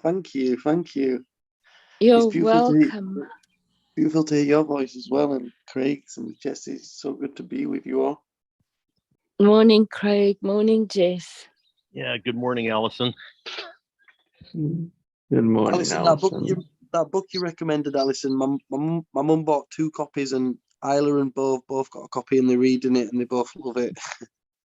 thank you, thank you. It's You're welcome. beautiful to hear your voice as well, and Craig's and Jessie's. So good to be with you all. Morning, Craig. Morning, Jess. Yeah, good morning, Alison. Good morning, Alison. That book you recommended, Alison. My mum bought 2 copies, and Isla and both got a copy, and they're reading it, and they both love it.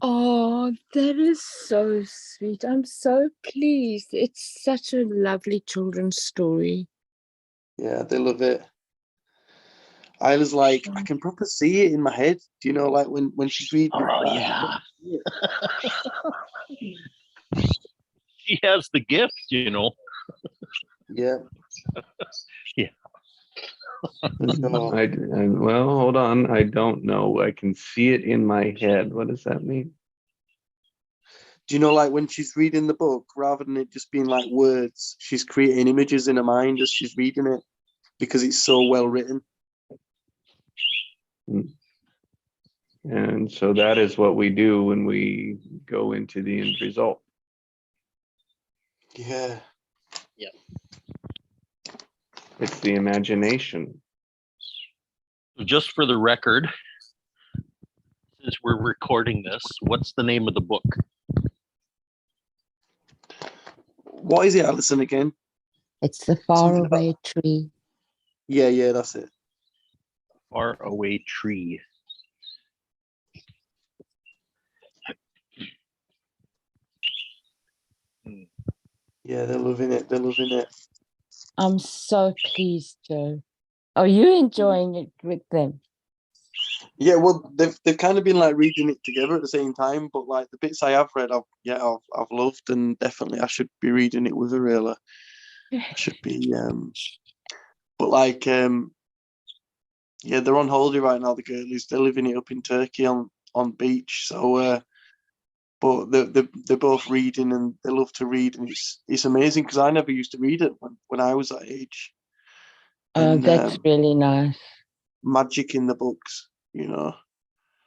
Oh, that is so sweet. I'm so pleased. It's such a lovely children's story. Yeah, they love it. Isla's like, I can proper see it in my head. Do you know, like when she's reading Oh, it? yeah. She has the gift, Yeah. Yeah. So, well, hold on. I don't know. I can see it in my head. What does that mean? do you know, like when she's reading the book, rather than it just being like words, she's creating images in her mind as she's reading it because it's so well written. And so that is what we do when we go into the end result. Yeah. Yep. It's the imagination. Just for the record, since we're recording this, what's the name of the book? What is it, Alison, again? It's the faraway tree. Yeah, that's it. Far Away Tree. Yeah, they're loving it. They're loving it. I'm so pleased, Joe. Are you enjoying it with them? Yeah, well, they've kind of been like reading it together at the same time, but like the bits I have read, I've loved, and definitely I should be reading it with her. Really, I should be. But like, yeah, they're on holiday right now. The girlies, they're living it up in Turkey on beach. So, but they're both reading, and they love to read, and it's amazing because I never used to read it when I was that age. Oh, And, that's really nice. magic in the books, you know.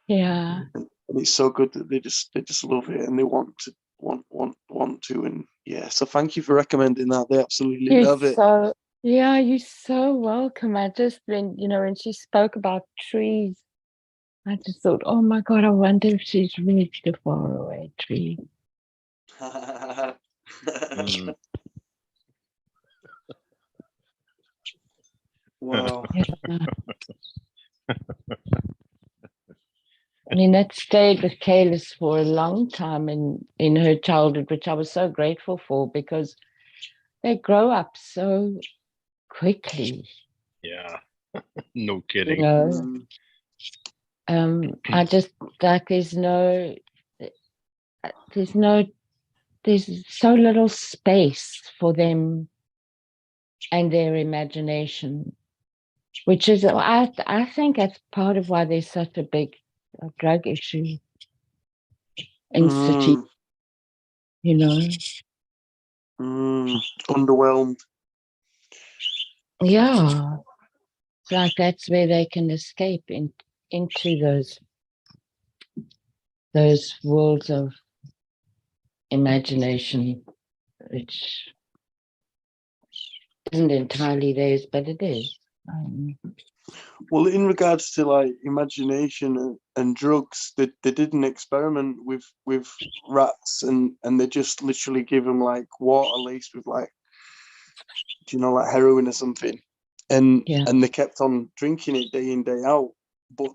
Yeah. And it's so good that they just love it, and they want to, and yeah. So thank you for recommending that. They absolutely love it. Yeah, you're so welcome. I just when she spoke about trees, I just thought, oh my God, I wonder if she's reached a faraway tree. Wow. Yeah. I mean, that stayed with Kaylis for a long time in her childhood, which I was so grateful for because they grow up so quickly. Yeah, no kidding. You know, I just like there's so little space for them and their imagination, which is I think that's part of why there's such a big drug issue in city. You know, underwhelmed. Yeah, like that's where they can escape into those worlds of imagination, which isn't entirely theirs, but it is. Well, in regards to like imagination and drugs, they did an experiment with rats, and they just literally give them like water laced with like, like heroin or something, and they kept on drinking it day in day out. But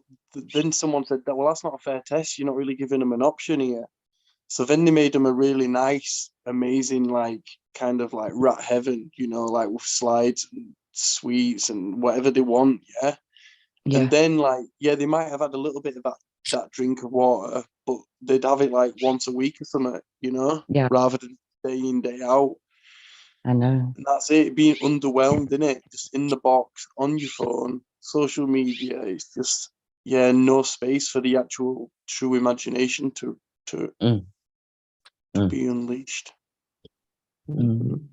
then someone said that, well, that's not a fair test. You're not really giving them an option here. So then they made them a really nice, amazing, like kind of like rat heaven, like with slides and sweets and whatever they want, yeah. And then they might have had a little bit of that drink of water, but they'd have it like once a week or something, rather than day in, day out. I know. And that's it, being underwhelmed, innit? Just in the box, on your phone, social media. It's just, no space for the actual true imagination to be unleashed. And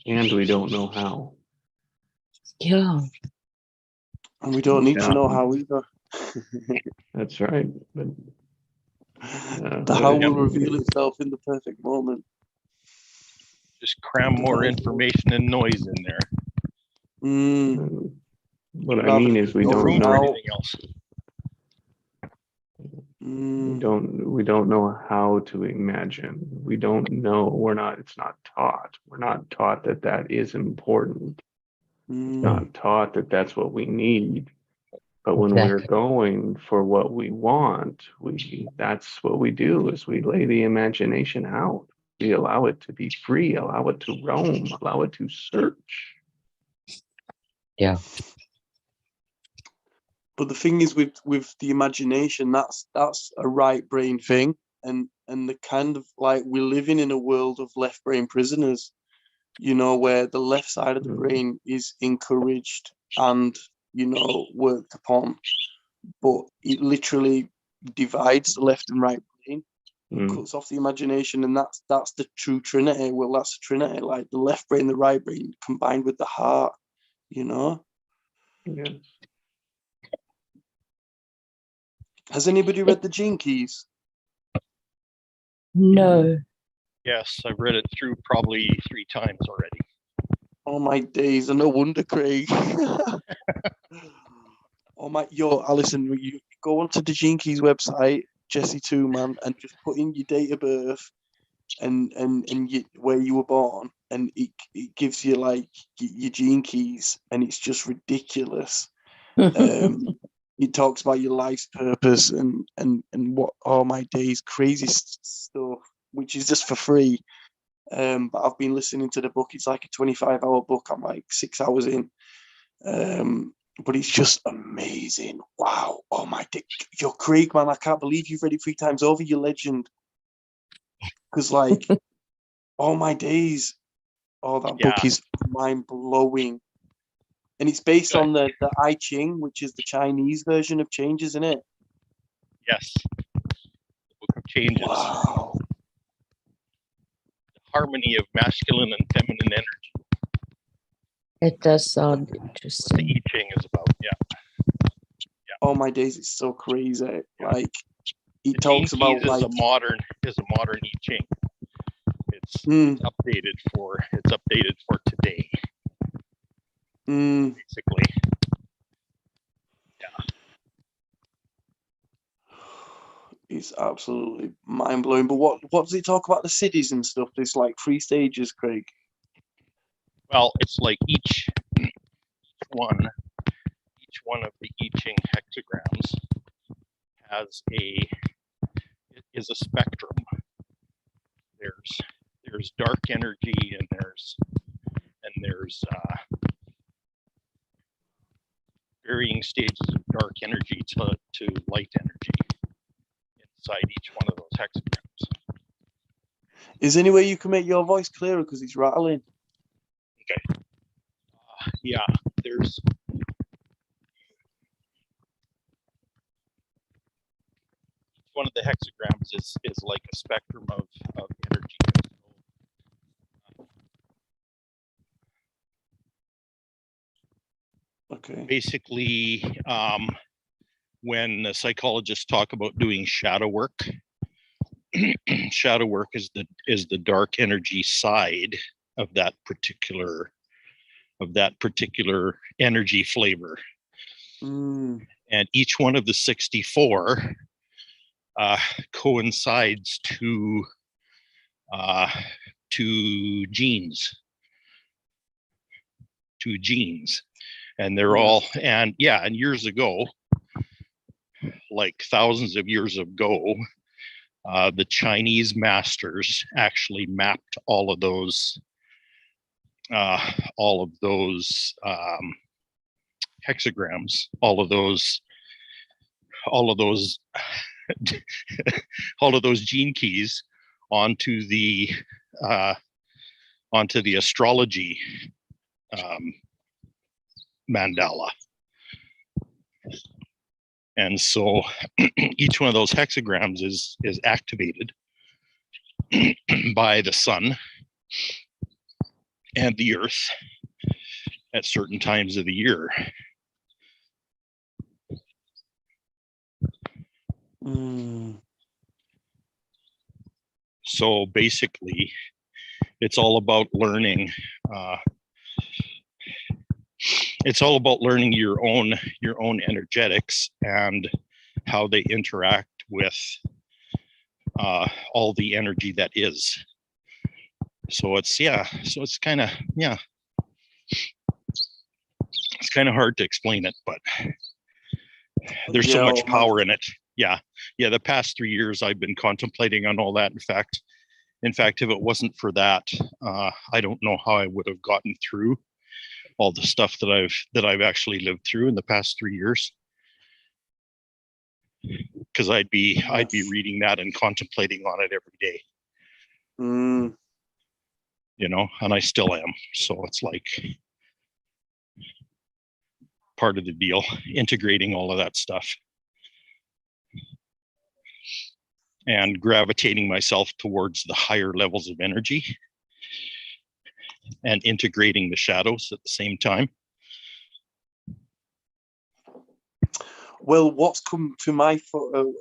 we don't know how. Yeah. And we don't need to know how either. That's right. But the how will reveal itself in the perfect moment. Just cram more information and noise in there. What I Rather mean than is we No don't room for know. anything else. We don't know how to imagine. We don't know. It's not taught. We're not taught that that is important. Not taught that that's what we need. But when we're Exactly. going for what we want, that's what we do is we lay the imagination out. We allow it to be free, allow it to roam, allow it to search. Yeah. But the thing is with the imagination, that's a right brain thing, and the kind of like we're living in a world of left brain prisoners, you know, where the left side of the brain is encouraged and, you know, worked upon, but it literally divides the left and right brain, cuts off the imagination, and that's the true trinity. Well, that's the trinity, like the left brain, the right brain combined with the heart, you know. Yes. Has anybody read the Gene Keys? No. Yes, I've read it through probably 3 times already. Oh my days, and no wonder, Craig. Oh my, Alison, you go onto the Gene Keys website, Jesse Two Man, and just put in your date of birth and where you were born, and it gives you like your Gene Keys, and it's just ridiculous. It talks about your life's purpose and what, oh my days, crazy stuff, which is just for free. But I've been listening to the book. It's like a 25-hour book. I'm like 6 hours in. But it's just amazing. Wow. Oh my dick. You're Craig, man. I can't believe you've read it 3 times over, you legend. Because like, oh my days. Oh, that book is mind-blowing. And it's based on the I Ching, which is the Chinese version of change, isn't it? Yes. The Book of Changes. Wow. The harmony of masculine and feminine energy. It does sound What the interesting. I Ching is about. Yeah. Oh my days, it's so crazy. Like, it The talks Gene about Keys like is a modern I Ching. It's updated for today. Basically. It's absolutely mind blowing. But what does it talk about the cities and stuff? There's like 3 stages, Craig. Well, it's like each one of the I Ching hexagrams is a spectrum. There's dark energy and there's varying stages of dark energy to light energy inside each one of those hexagrams. Is there any way you can make your voice clearer because it's rattling? Okay. There's one of the hexagrams is like a spectrum of energy. Okay. Basically, when the psychologists talk about doing shadow work, shadow work is the dark energy side of that particular energy flavor. And each one of the 64 coincides to genes. And they're all, and years ago, like thousands of years ago, the Chinese masters actually mapped all of those hexagrams, all of those gene keys onto the astrology mandala. And so each one of those hexagrams is activated by the sun and the earth at certain times of the year. So basically, it's all about learning. It's all about learning your own energetics and how they interact with all the energy that is. So it's kind of it's kind of hard to explain it, but there's so much power in it. Yeah. The past 3 years I've been contemplating on all that. In fact, if it wasn't for that, I don't know how I would have gotten through all the stuff that I've actually lived through in the past 3 years. Because I'd be reading that and contemplating on it every day. You know, and I still am. So it's like part of the deal, integrating all of that stuff and gravitating myself towards the higher levels of energy and integrating the shadows at the same time. Well, what's come to my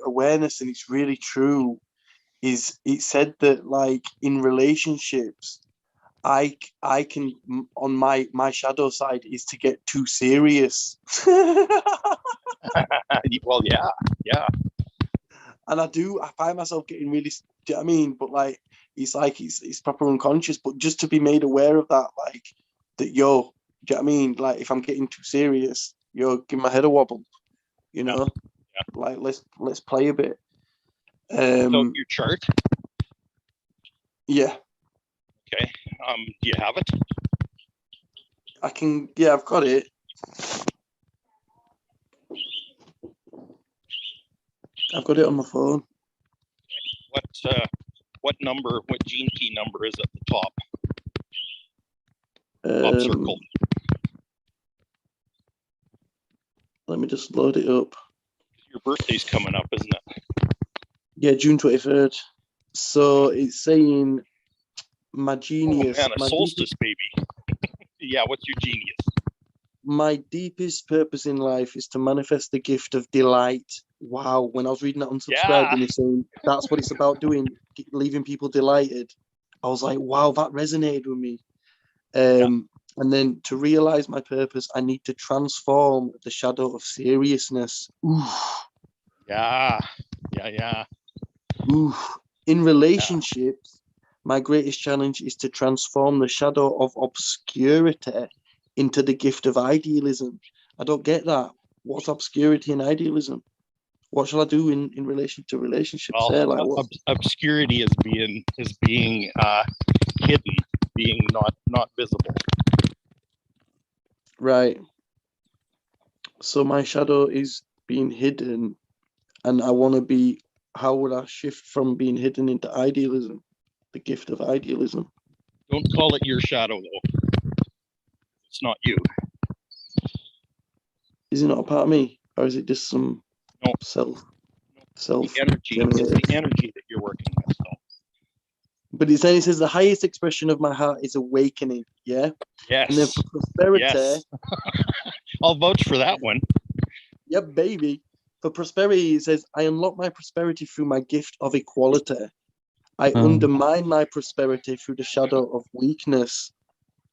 awareness, and it's really true, is it said that like in relationships, I can, on my shadow side, is to get too serious. Well, yeah. And I find myself getting really, do you know what I mean? But like it's proper unconscious, but just to be made aware of that, like that, do you know what I mean? Like if I'm getting too serious, give my head a wobble, you know? Yeah. Like let's play a bit. So your chart? Yeah. Okay. Do you have it? I can, yeah, I've got it. I've got it on my phone. What gene key number is at the top? Top circle. Let me just load it up. Your birthday's coming up, isn't it? Yeah, June 23rd. So it's saying my genius. Oh man, a solstice baby. Yeah, what's your genius? My deepest purpose in life is to manifest the gift of delight. Wow, when I was reading that unsubscribed and it's saying that's what it's about doing, leaving people delighted, I was like, wow, that resonated with me. And then to realize my purpose, I need to transform the shadow of seriousness. Oof. Yeah. Oof. In relationships, my greatest challenge is to transform the shadow of obscurity into the gift of idealism. I don't get that. What's obscurity and idealism? What shall I do in relation to relationships? Well, there? Like what? Obscurity is being hidden, being not visible. Right. So my shadow is being hidden, and I want to be. How would I shift from being hidden into idealism, the gift of idealism? Don't call it your shadow, though. It's not you. Is it not a part of me, or is it just some self energy? It's the energy that you're working with. So. But it says the highest expression of my heart is awakening. Yeah. Yes. And then for prosperity, yes. I'll vouch for that one. Yep, baby. For prosperity, it says I unlock my prosperity through my gift of equality. I undermine my prosperity through the shadow of weakness.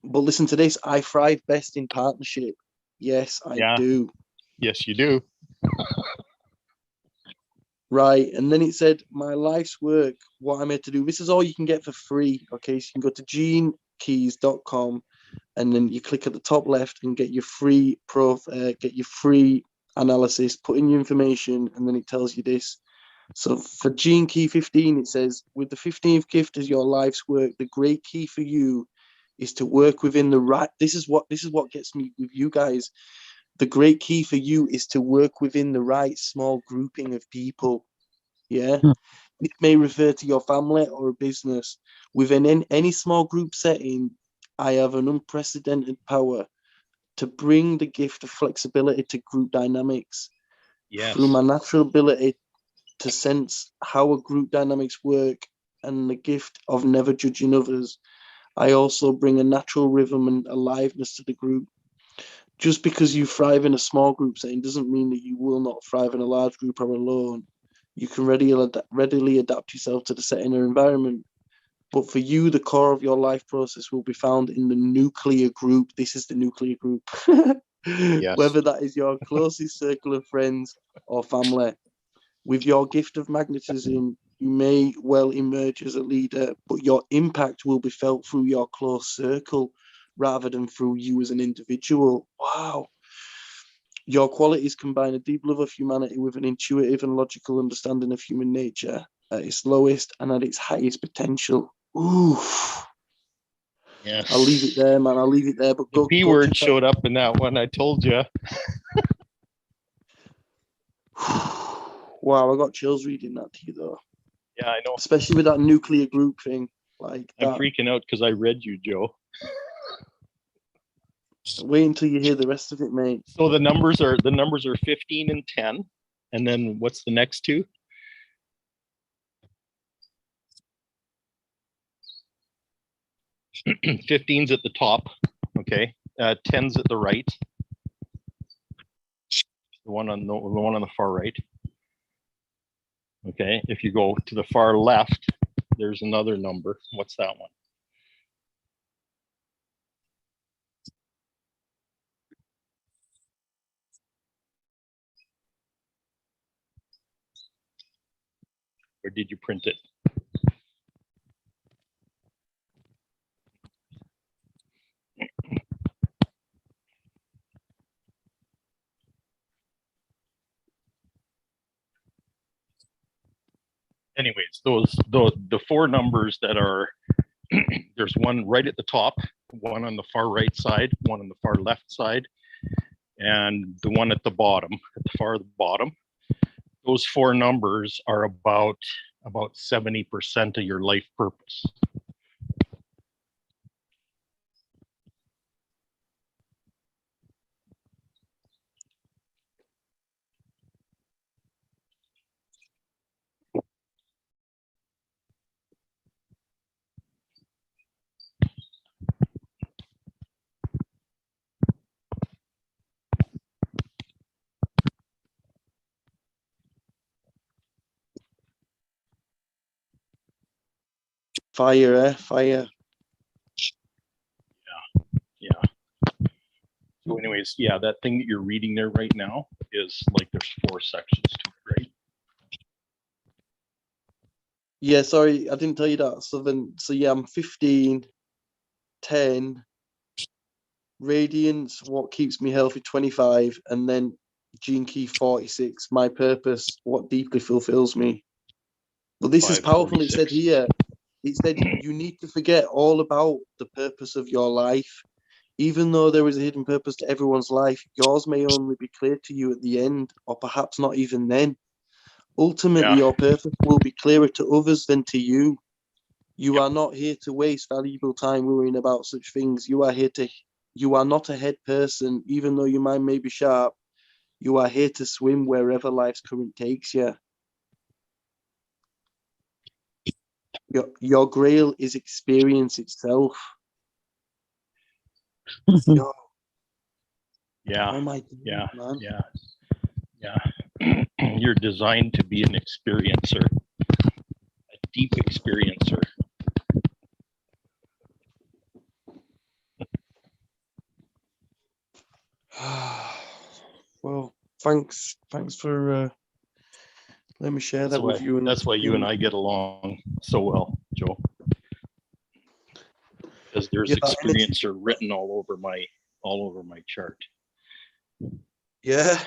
But listen to this, I thrive best in partnership. Yes, I do. Yes, you do. Right. And then it said, my life's work, what I'm here to do. This is all you can get for free. Okay. So you can go to genekeys.com and then you click at the top left and get your free analysis, put in your information, and then it tells you this. So for Gene Key 15, it says, with the 15th gift as your life's work, the great key for you is to work within the right. This is what gets me with you guys. The great key for you is to work within the right small grouping of people. Yeah. It may refer to your family or a business. Within any small group setting, I have an unprecedented power to bring the gift of flexibility to group dynamics. Yes. Through my natural ability to sense how a group dynamics work and the gift of never judging others, I also bring a natural rhythm and aliveness to the group. Just because you thrive in a small group setting doesn't mean that you will not thrive in a large group or alone. You can readily adapt yourself to the setting or environment. But for you, the core of your life process will be found in the nuclear group. This is the nuclear group. Yes. Whether that is your closest circle of friends or family. With your gift of magnetism, you may well emerge as a leader, but your impact will be felt through your close circle rather than through you as an individual. Wow. Your qualities combine a deep love of humanity with an intuitive and logical understanding of human nature at its lowest and at its highest potential. Ooh. Yes. I'll leave it there, man. I'll leave it there. But The go, B go word check showed up in that one. I told you. Wow, I got chills reading that to you, though. Yeah, I know. Especially with that nuclear group thing. Like I'm that. freaking out because I read you, Joe. Wait until you hear the rest of it, mate. So the numbers are 15 and 10. And then what's the next two? 15's at the top. Okay. 10's at the right. The one on the far right. Okay. If you go to the far left, there's another number. What's that one? Or did you print it? Anyways, the four numbers that are there's one right at the top, one on the far right side, one on the far left side, and the one at the bottom, at the far bottom. Those four numbers are about 70% of your life purpose. Fire, Fire. Yeah. So anyways, yeah, that thing that you're reading there right now is like there's 4 sections to it, right? Yeah, sorry, I didn't tell you that. So yeah, I'm 15, 10, Radiance, what keeps me healthy, 25, and then Gene Key 46, my purpose, what deeply fulfills me. But this is powerful. It said here, it said you need to forget all about the purpose of your life. Even though there is a hidden purpose to everyone's life, yours may only be clear to you at the end, or perhaps not even then. Ultimately, your purpose will be clearer to others than to you. You are not here to waste valuable time worrying about such things. You are not a head person, even though your mind may be sharp. You are here to swim wherever life's current takes you. Your grail is experience itself. Yo, Yeah. oh my God, man. Yeah. You're designed to be an experiencer, a deep experiencer. Well, thanks for letting me share that with you. And that's why you and I get along so well, Joe. Because there's experiencer written all over my chart. Yeah.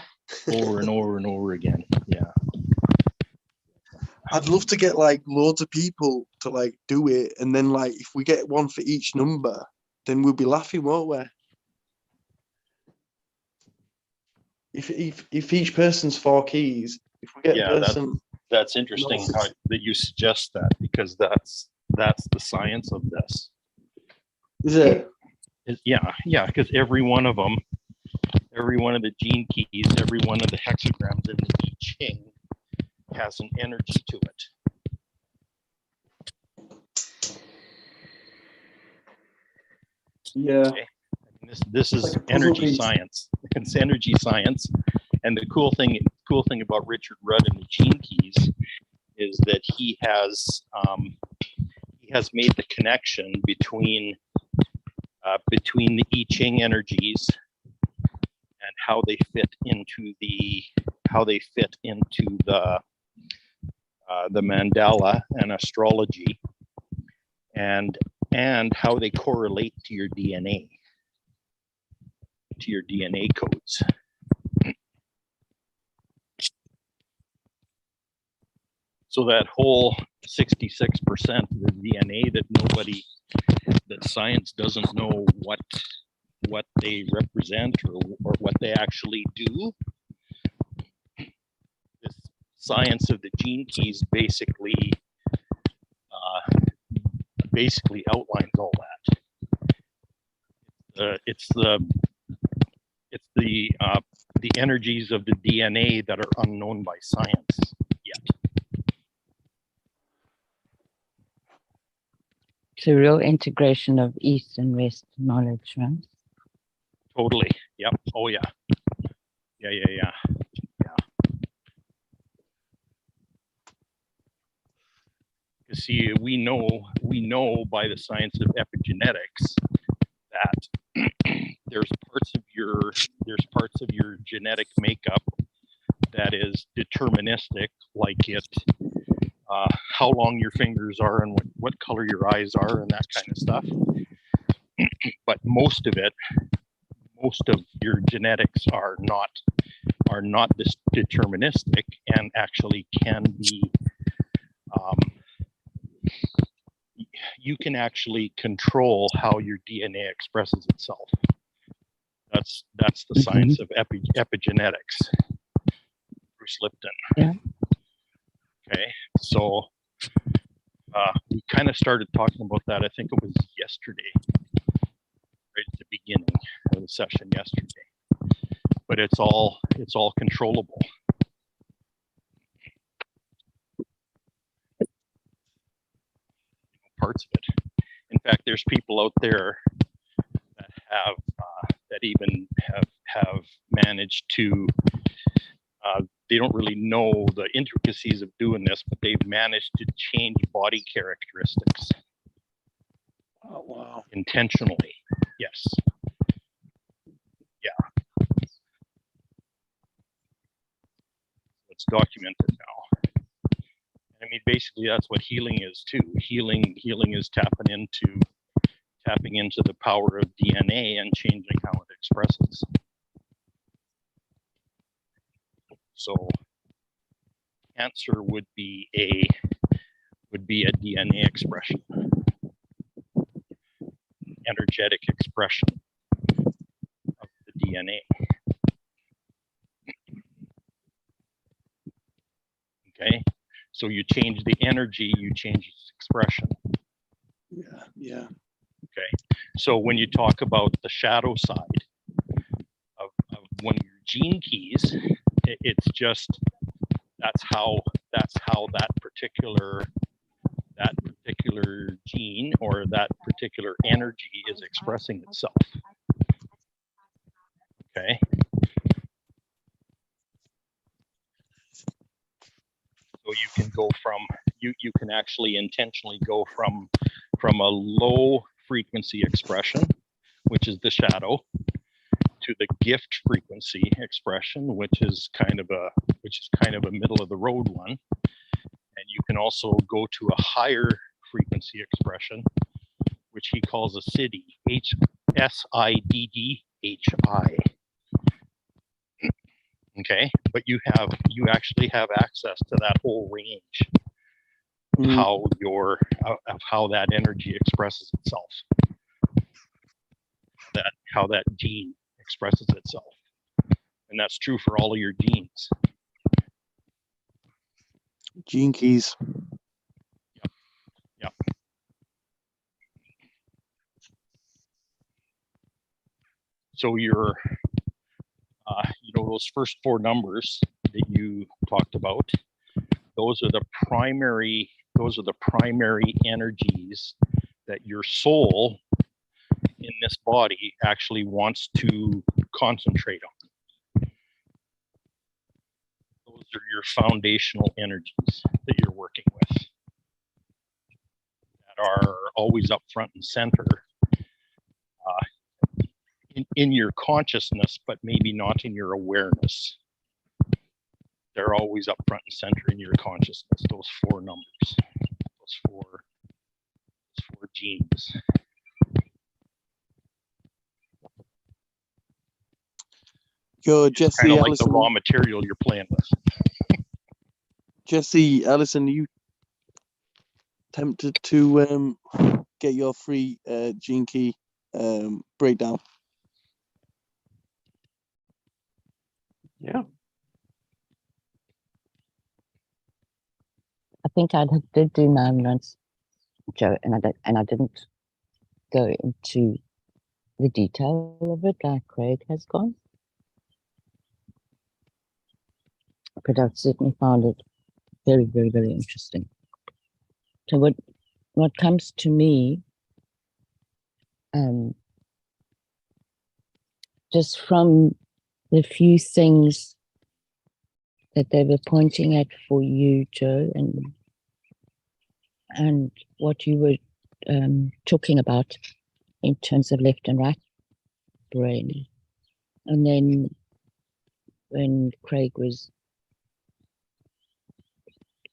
Over and over and over again. Yeah. I'd love to get like loads of people to like do it, and then like if we get one for each number, then we'll be laughing, won't we? If each person's 4 keys, if we get a person, that's interesting that you suggest that, because that's the science of this. Is it? Yeah, because every one of them, every one of the gene keys, every one of the hexagrams in the I Ching has an energy to it. Yeah. Okay? This is like energy science. It's energy science, and the cool thing about Richard Rudd and the gene keys is that he has has made the connection between the I Ching energies and how they fit into the mandala and astrology, and how they correlate to your DNA codes. So that whole 66% of the DNA that science doesn't know what they represent or what they actually do. This science of the gene keys basically outlines all that. It's the energies of the DNA that are unknown by science yet. It's a real integration of East and West knowledge, right? Totally. Yep. Oh yeah. Yeah. See, we know by the science of epigenetics that there's parts of your genetic makeup that is deterministic, like how long your fingers are and what color your eyes are and that kind of stuff. But most of your genetics are not this deterministic, and actually can be. You can actually control how your DNA expresses itself. That's the science of epigenetics. Bruce Lipton. Yeah. Okay, so we kind of started talking about that. I think it was yesterday, right at the beginning of the session yesterday. But it's all controllable. Parts of it. In fact, there's people out there that have that even have managed to. They don't really know the intricacies of doing this, but they've managed to change body characteristics. Oh, wow. Intentionally, yes. Yeah. It's documented now. I mean, basically, that's what healing is too. Healing is tapping into the power of DNA and changing how it expresses. So, cancer would be a DNA expression, energetic expression of the DNA. Okay. So you change the energy, you change its expression. Yeah. Okay. So when you talk about the shadow side of one of your gene keys, it's just that's how that particular gene or that particular energy is expressing itself. Okay. So you can go from you can actually intentionally go from a low frequency expression, which is the shadow, to the gift frequency expression, which is kind of a middle of the road one. And you can also go to a higher frequency expression, which he calls a SIDDHI, SIDDHI. Okay, but you actually have access to that whole range of how that energy expresses itself, how that gene expresses itself, and that's true for all of your genes. Gene keys. Yep. So your those first four numbers that you talked about, those are the primary energies that your soul in this body actually wants to concentrate on. Those are your foundational energies that you're working with. that are always up front and center in your consciousness, but maybe not in your awareness. They're always up front and center in your consciousness, those four numbers, those four genes. Yo, It's Jesse kind of like Ellison. the raw material you're playing with. Jesse Ellison, are you tempted to get your free gene key breakdown? Yeah. I think I did do mine once, Joe, and I didn't go into the detail of it like Craig has gone. But I've certainly found it very, very, very interesting. So what comes to me, just from the few things that they were pointing at for you, Joe, and what you were talking about in terms of left and right brain. And then when Craig was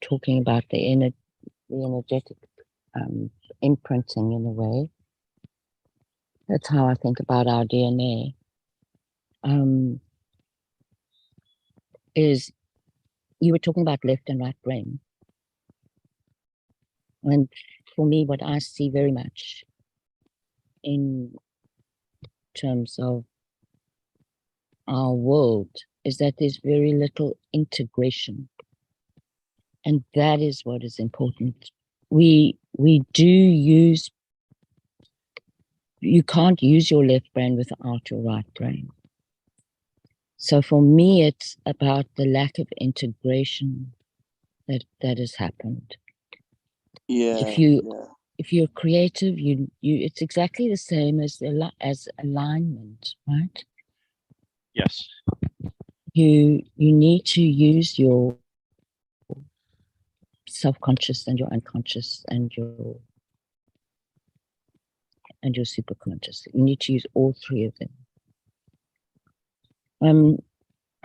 talking about the energetic imprinting in a way, that's how I think about our DNA. Is you were talking about left and right brain. And for me, what I see very much in terms of our world is that there's very little integration. And that is what is important. We do use, you can't use your left brain without your right brain. So for me, it's about the lack of integration that has happened. Yeah. If you're creative, you it's exactly the same as alignment, right? Yes. You need to use your self-conscious and your unconscious and your superconscious. You need to use all three of them.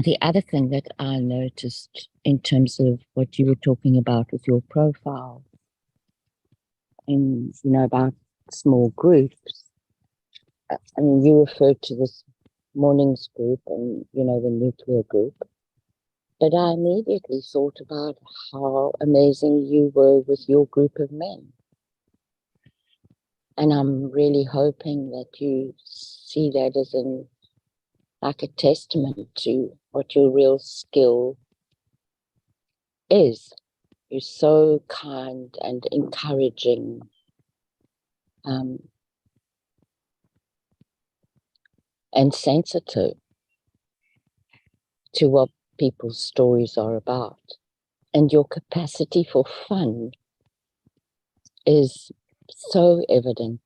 The other thing that I noticed in terms of what you were talking about with your profile, and about small groups. I mean, you referred to this mornings group and the nuclear group, but I immediately thought about how amazing you were with your group of men. And I'm really hoping that you see that as like a testament to what your real skill is. You're so kind and encouraging. And sensitive to what people's stories are about. And your capacity for fun is so evident,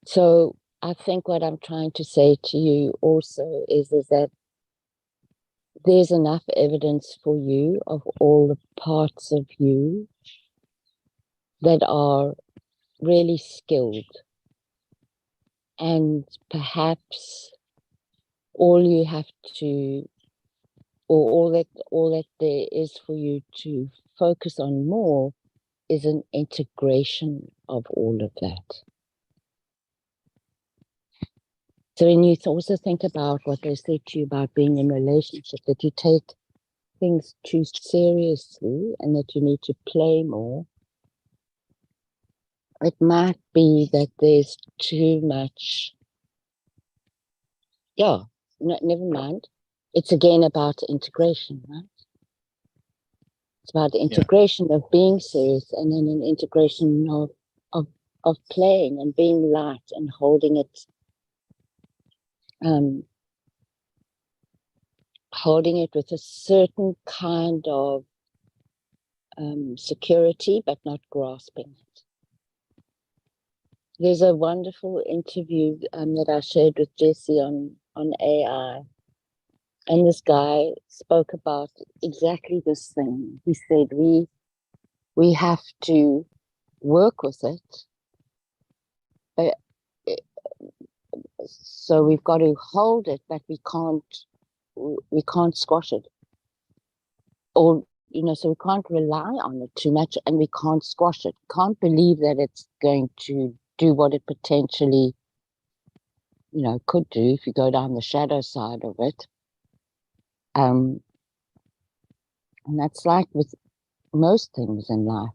So I think what I'm trying to say to you also is that there's enough evidence for you of all the parts of you that are really skilled. And perhaps all you have to, or all that there is for you to focus on more is an integration of all of that. So when you also think about what they said to you about being in a relationship, that you take things too seriously and that you need to play more, it might be that there's too much. Never mind. It's again about integration, right? It's about the integration of being serious and then an integration of playing and being light and holding it with a certain kind of security, but not grasping it. There's a wonderful interview that I shared with Jesse on AI And this guy spoke about exactly this thing. He said, we have to work with it, but so we've got to hold it, but we can't squash it, or so we can't rely on it too much, and we can't squash it. Can't believe that it's going to do what it potentially could do if you go down the shadow side of it. And that's like with most things in life.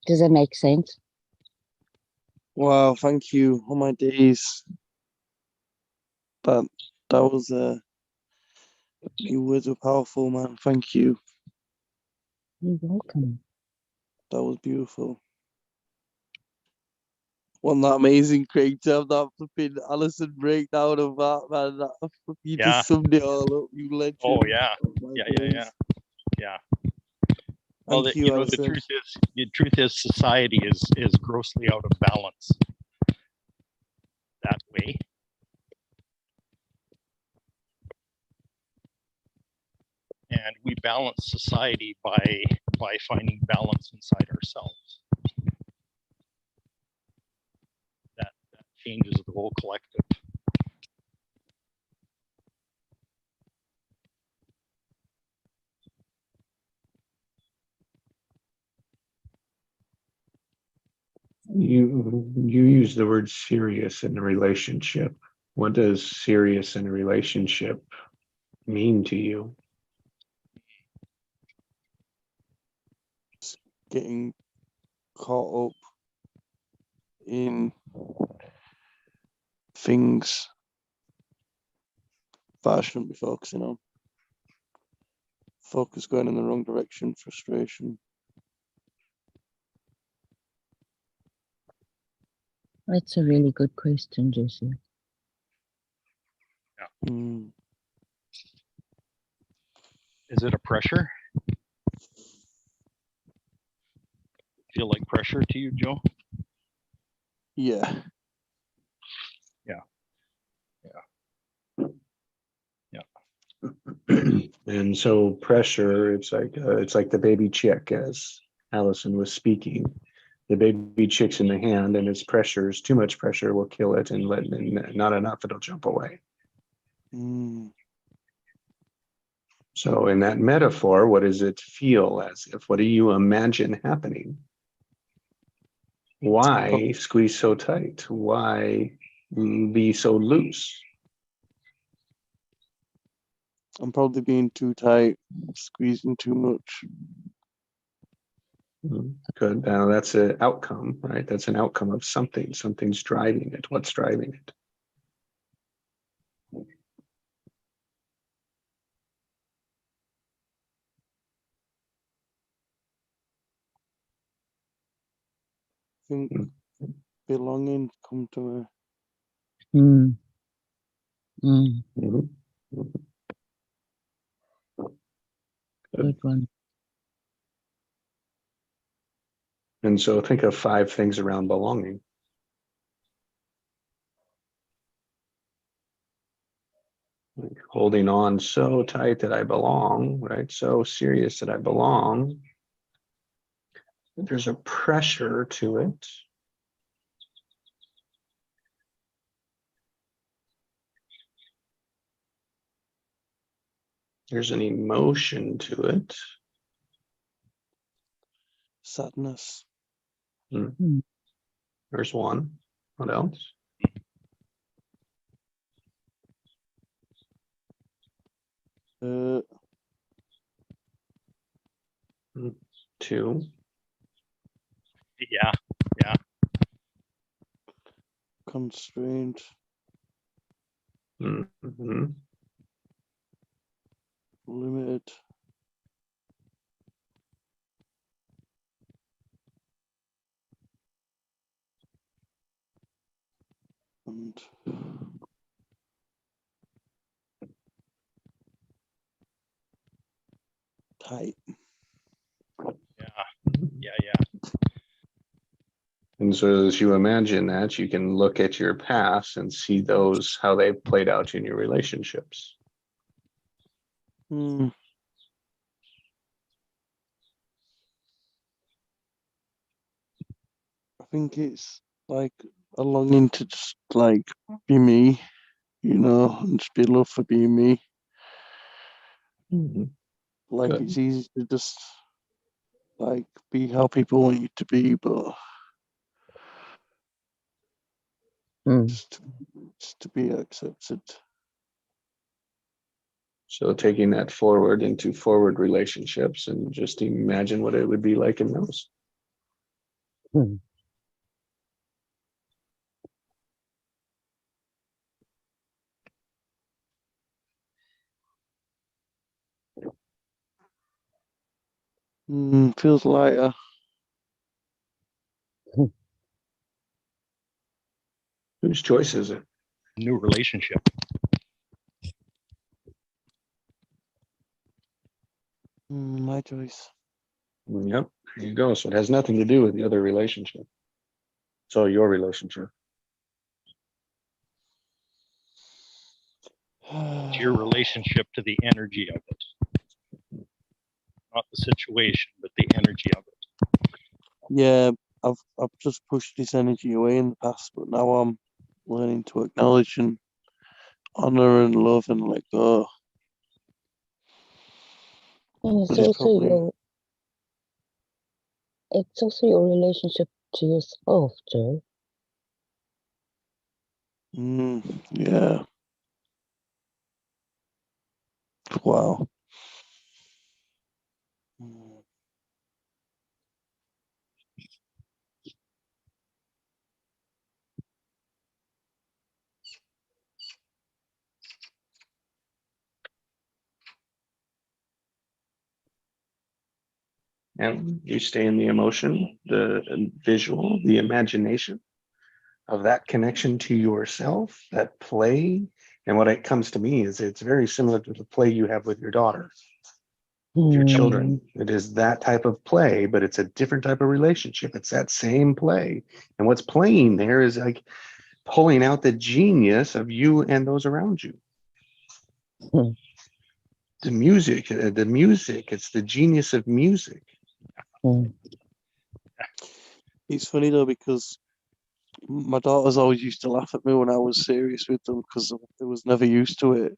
Does that make sense? Wow, thank you. Oh my days. That was your words were powerful, man. Thank you. You're welcome. That was beautiful. Wasn't that amazing, Craig, to have that flipping Alison breakdown of that, man? You Yeah. just summed it all up, you legend. Oh yeah. My Yeah. days. Well, Thank you, the Alison. truth is society is grossly out of balance that way. And we balance society by finding balance inside ourselves. That changes the whole collective. You use the word serious in a relationship. What does serious in a relationship mean to you? Getting caught up in things that I shouldn't be focusing on. Focus going in the wrong direction, frustration. That's a really good question, Jesse. Mm. Is it a pressure? Feel like pressure to you, Joe? Yeah. And so pressure, it's like the baby chick, as Alison was speaking. The baby chick's in the hand, and its pressure is too much pressure will kill it, and not enough, it'll jump away. Mm. So in that metaphor, what does it feel as if? What do you imagine happening? Why squeeze so tight? Why be so loose? I'm probably being too tight, squeezing too much. Good. Now that's an outcome, right? That's an outcome of something. Something's driving it. What's driving it? I think belonging come to me. Mm. Mm. Mm-hmm. Good one. And so think of 5 things around belonging. Like holding on so tight that I belong, right? So serious that I belong. There's a pressure to it. There's an emotion to it. Sadness. Mm. There's one. What else? Uh, 2. Yeah. constrained. Mm-hmm. Limited. And tight. Yeah. And so as you imagine that, you can look at your past and see those, how they played out in your relationships. Hmm. I think it's like a longing to just like be me, and just be loved for being me. Like Good. it's easy to just like be how people want you to be, but Mm. just to be accepted. So taking that forward into forward relationships and just imagine what it would be like in those. Mm. Feels lighter. Whose choice is it? New relationship. My choice. Yep, there you go. So it has nothing to do with the other relationship. It's all your relationship. It's your relationship to the energy of it. Not the situation, but the energy of it. Yeah, I've just pushed this energy away in the past, but now I'm learning to acknowledge and honor and love and let go. And But it's probably it's also your relationship to yourself, Joe. yeah. Wow. Mm. And you stay in the emotion, the visual, the imagination of that connection to yourself, that play. And what it comes to me is it's very similar to the play you have with your daughter, with your children. It is that type of play, but it's a different type of relationship. It's that same play. And what's playing there is like pulling out the genius of you and those around you. Mm. The music, it's the genius of music. Mm. It's funny though because my daughters always used to laugh at me when I was serious with them because they was never used to it.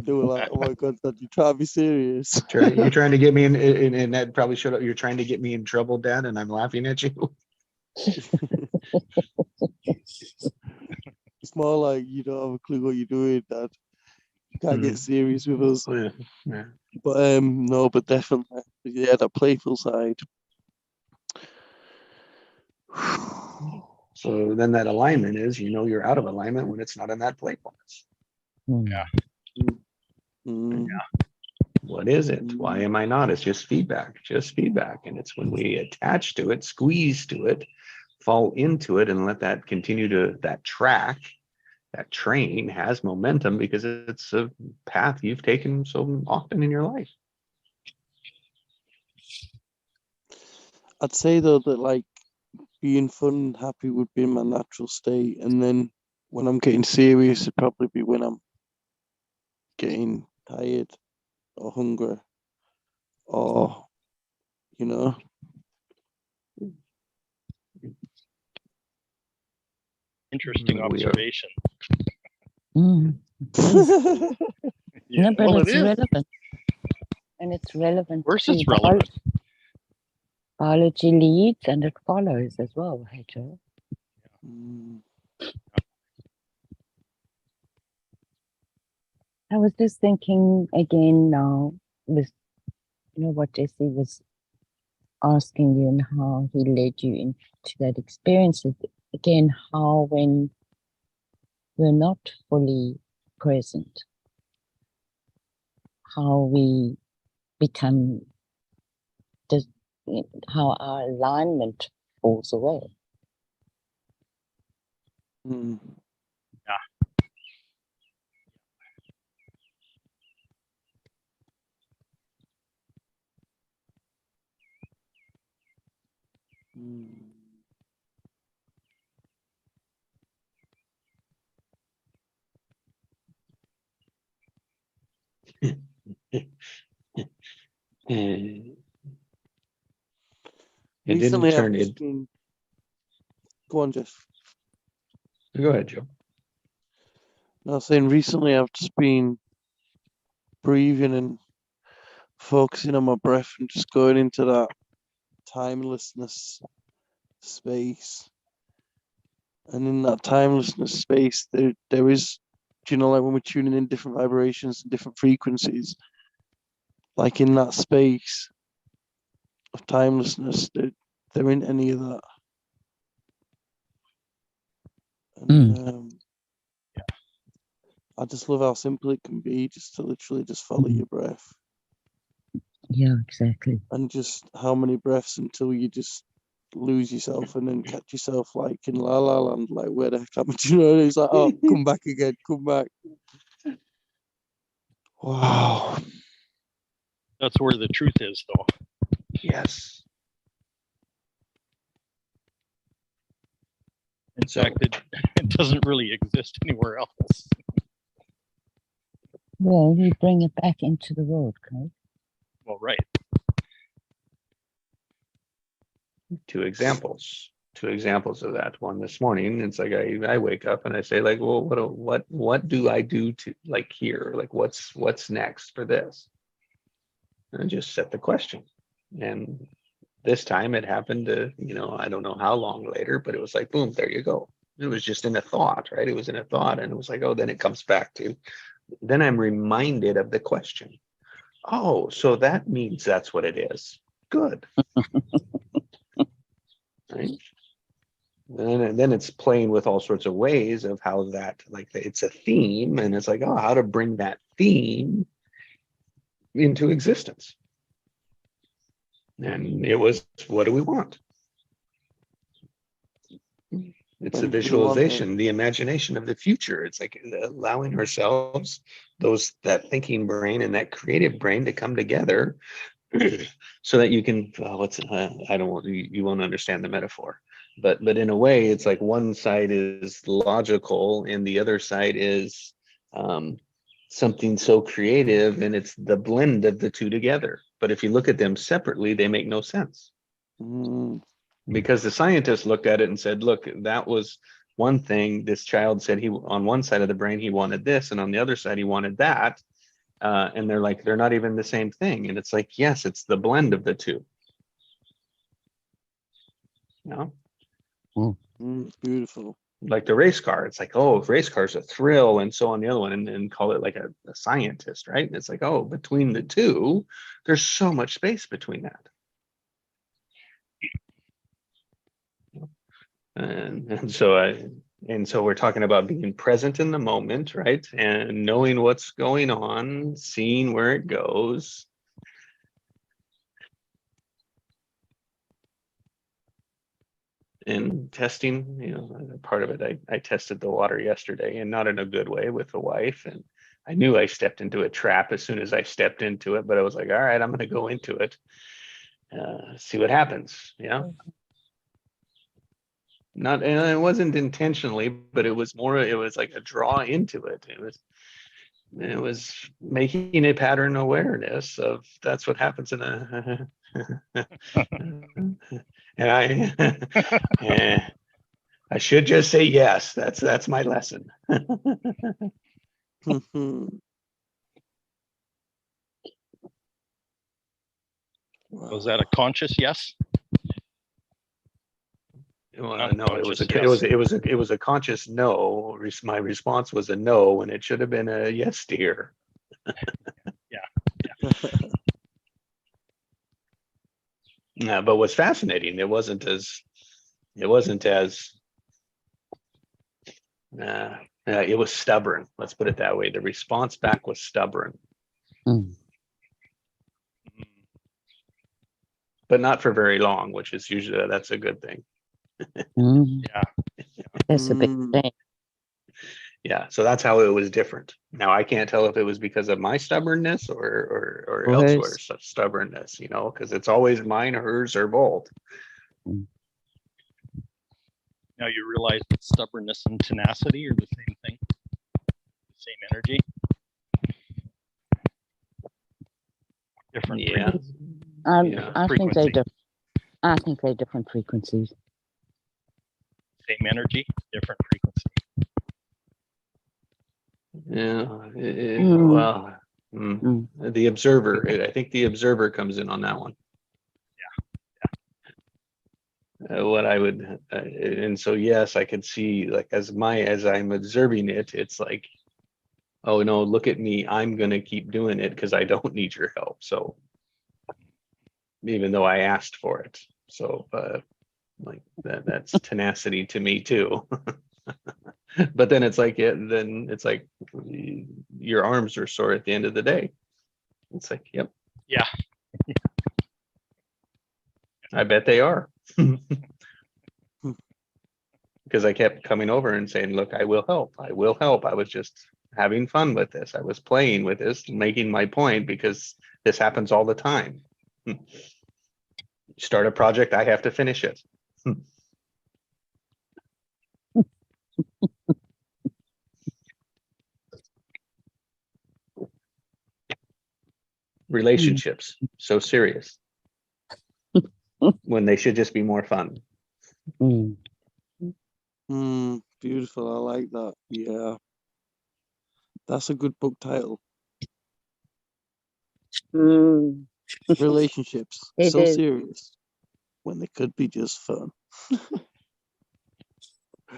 They were like, "Oh my god, Dad, you try to be serious." You're trying to get me in, and that probably showed up. You're trying to get me in trouble, Dad, and I'm laughing at you. It's more like you don't have a clue what you're doing, Dad. You can't get serious with us. Yeah. But no, but definitely, yeah, that playful side. So then that alignment is, you're out of alignment when it's not in that playfulness. Mm. Yeah. Mm. What is it? Why am I not? It's just feedback. And it's when we attach to it, squeeze to it, fall into it, and let that continue to that train has momentum because it's a path you've taken so often in your life. I'd say though that like being fun and happy would be my natural state, and then when I'm getting serious, it'd probably be when I'm getting tired or hungry or you know. Interesting We are. observation. Mm. Yeah. No, but Well, it's it is. relevant. And it's relevant Of course, to it's relevant. biology leads and it follows as well, hey Joe. Mm. I was just thinking again now with what Jesse was asking you and how he led you into that experience. Again, how when we're not fully present, how we become how our alignment falls away. Mm. It Recently, didn't I've turn just it. been. Go on, Jeff. Go ahead, Joe. I was saying recently, I've just been breathing and focusing on my breath and just going into that timelessness space. And in that timelessness space, there is, you know, like when we're tuning in different vibrations and different frequencies, like in that space of timelessness, there ain't any of that. And I just love how simple it can be, just to literally just follow your breath. Yeah, exactly. And just how many breaths until you just lose yourself and then catch yourself like in La La Land, like where the heck am I? Do you know? It's like, oh, come back again, come back. Wow. That's where the truth is, though. Yes. In fact, it doesn't really exist anywhere else. Well, we bring it back into the world, Craig. Well, right. Two examples of that. One this morning, it's like I wake up and I say, like, well, what do I do to, like, here, like what's next for this? And I just set the question. And this time it happened to, I don't know how long later, but it was like, boom, there you go. It was just in a thought, right? It was in a thought, and it was like, oh, then it comes back to, then I'm reminded of the question. Oh, so that means that's what it is. Good. Right? And then it's playing with all sorts of ways of how that, like, it's a theme, and it's like, oh, how to bring that theme into existence. And it was, what do we want? It's the visualization, the imagination of the future. It's like allowing ourselves, that thinking brain and that creative brain, to come together so that you can, I don't want, you won't understand the metaphor, but in a way, it's like one side is logical and the other side is something so creative, and it's the blend of the two together. But if you look at them separately, they make no sense. Because the scientists looked at it and said, look, that was one thing. This child said he, on one side of the brain, he wanted this, and on the other side, he wanted that. And they're like, they're not even the same thing. And it's like, yes, it's the blend of the two. No? Beautiful. Like the race car. It's like, oh, race car's a thrill, and so on the other one, and call it like a scientist, right? And it's like, oh, between the two, there's so much space between that. And so we're talking about being present in the moment, right? And knowing what's going on, seeing where it goes. And testing, part of it, I tested the water yesterday, and not in a good way, with the wife. And I knew I stepped into a trap as soon as I stepped into it, but I was like, all right, I'm going to go into it, see what happens. And it wasn't intentionally, but it was like a draw into it. It was making a pattern awareness of, that's what happens in a and I should just say yes. That's my lesson. Was that a conscious yes? Well, no, it was a conscious no. My response was a no, and it should have been a yes, dear. Yeah, but what's fascinating, it wasn't as it was stubborn. Let's put it that way. The response back was stubborn. But not for very long, which is usually, that's a good thing. Yeah. That's a big thing. Yeah, so that's how it was different. Now I can't tell if it was because of my stubbornness or elsewhere stubbornness, because it's always mine, hers, or both. Now you realize that stubbornness and tenacity are the same thing, the same energy, different Yeah. frequency. Yeah. I think Frequency. I think they're different frequencies. Same energy, different frequency. Yeah. Mm. Well, the observer. I think the observer comes in on that one. What I would, and so yes, I could see, like, as I'm observing it, it's like, oh no, look at me, I'm gonna keep doing it because I don't need your help. So even though I asked for it, so like that's tenacity to me too. But then it's like, then it's like your arms are sore at the end of the day. It's like, yep, Yeah. I bet they are. Because I kept coming over and saying, look, I will help. I will help. I was just having fun with this. I was playing with this, making my point, because this happens all the time. Start a project, I have to finish it. Relationships, so serious when they should just be more fun. Beautiful. I like that. Yeah. That's a good book title. Relationships. It So is. serious when they could be just fun. It's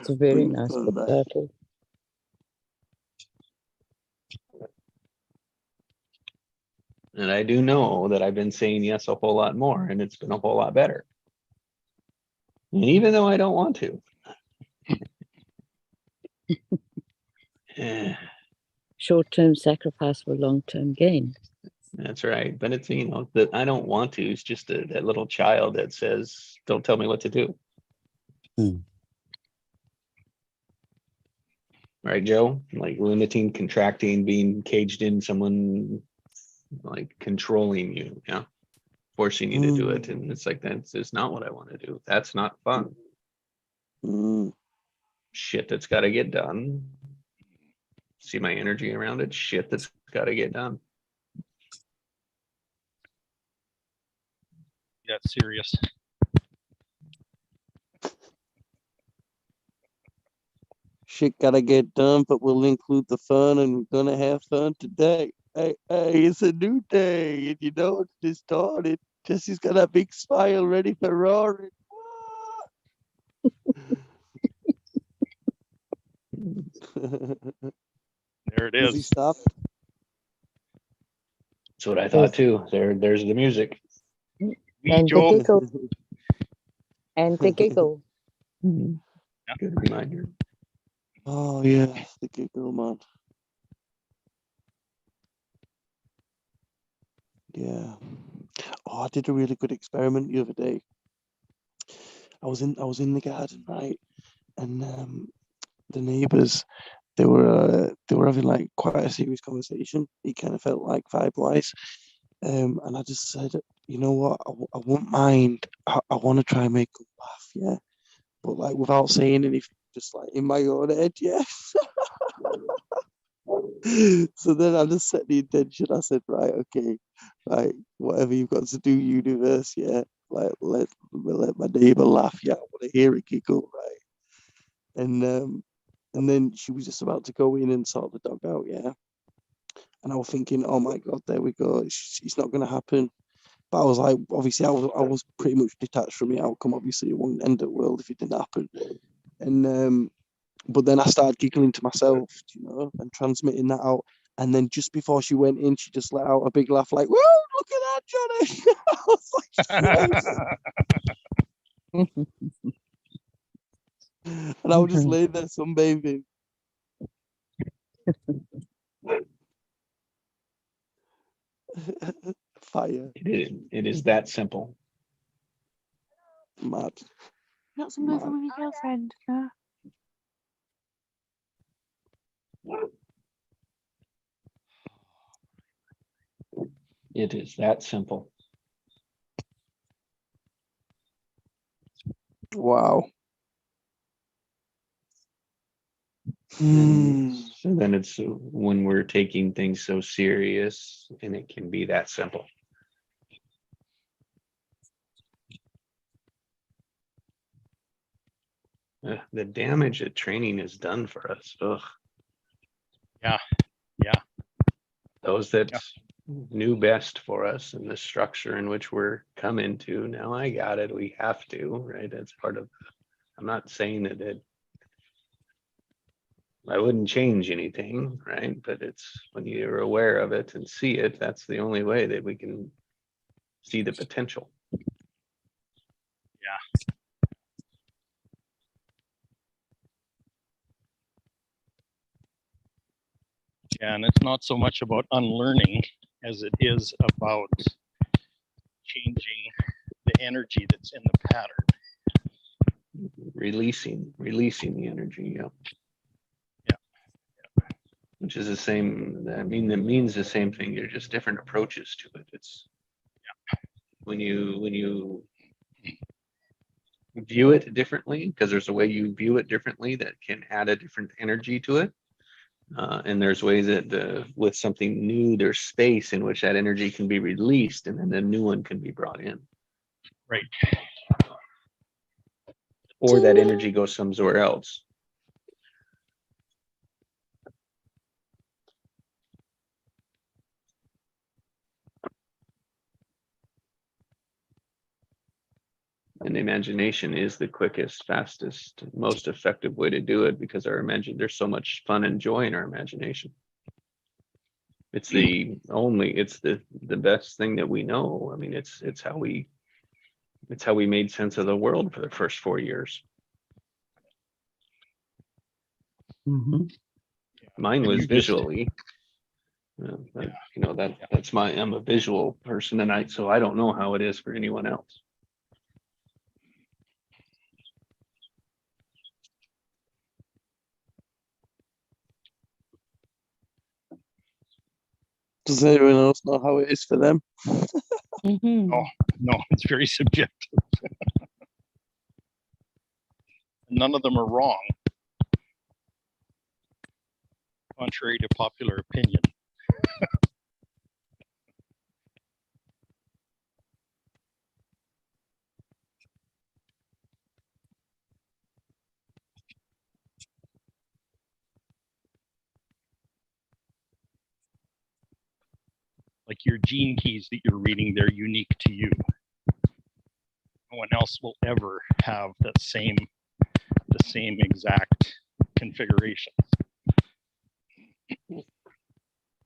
a very Bring nice fun book back. title. And I do know that I've been saying yes a whole lot more, and it's been a whole lot better. And even though I don't want to. Short-term sacrifice for long-term gain. That's right. But it's, that I don't want to. It's just that little child that says, don't tell me what to do. Right, Joe? Like limiting, contracting, being caged in, someone like controlling you, yeah, forcing you to do it. And it's like, that's just not what I want to do. That's not fun. Shit that's got to get done. See my energy around it. Shit that's got to get done. That's serious. Shit gotta get done, but we'll include the fun, and we're gonna have fun today. Hey, it's a new day, and you know it's started. Jesse's got a big smile ready for roaring. There it Has he is. stopped? That's what I thought too. There's the music. And Joe. the giggle. And the giggle. Good reminder. Oh yeah, the giggle man. Yeah. Oh, I did a really good experiment the other day. I was in the garden, right, and the neighbours, they were having like quite a serious conversation. It kind of felt like vibe-wise, and I just said, you know what, I won't mind. I want to try and make them laugh, yeah, but like without saying anything, just like in my own head, yeah. So then I just set the intention. I said, right, okay, right, whatever you've got to do, universe, yeah, like let my neighbor laugh, yeah, I want to hear it giggle, right, and then she was just about to go in and sort the dog out, yeah, and I was thinking, oh my god, there we go, it's not going to happen. But I was like, obviously, I was pretty much detached from the outcome. Obviously, it won't end the world if it didn't happen, and but then I started giggling to myself, and transmitting that out. And then just before she went in, she just let out a big laugh, like, "Whoa, look at that, Johnny!" I was like, "Yes!" And I was just laying there sunbathing. Fire, It is that simple. mad. Not sunbathing with your girlfriend, no. It is that simple. Wow. And Mm. so then it's when we're taking things so serious, and it can be that simple. The damage that training has done for us. Ugh. Yeah. Those that Yeah. knew best for us and the structure in which we're coming to. Now I got it. We have to, right? That's part of, I'm not saying that I wouldn't change anything, right? But it's when you're aware of it and see it, that's the only way that we can see the potential. Yeah, and it's not so much about unlearning as it is about changing the energy that's in the pattern. Releasing the energy, yeah. Yeah. Which is the same, I mean, it means the same thing. They're just different approaches to it. It's when you view it differently, because there's a way you view it differently that can add a different energy to it. And there's ways that with something new, there's space in which that energy can be released and then a new one can be brought in. Right. Or that energy goes somewhere else. And imagination is the quickest, fastest, most effective way to do it, because there's so much fun and joy in our imagination. It's the best thing that we know. I mean, it's how we made sense of the world for the first 4 years. Mhm. Mine And was you just- visually. That's I'm a visual person, and so I don't know how it is for anyone else. Does anyone else know how it is for them? Mhm. Oh, no, it's very subjective. None of them are wrong, contrary to popular opinion. Like your gene keys that you're reading, they're unique to you. No one else will ever have the same exact configuration.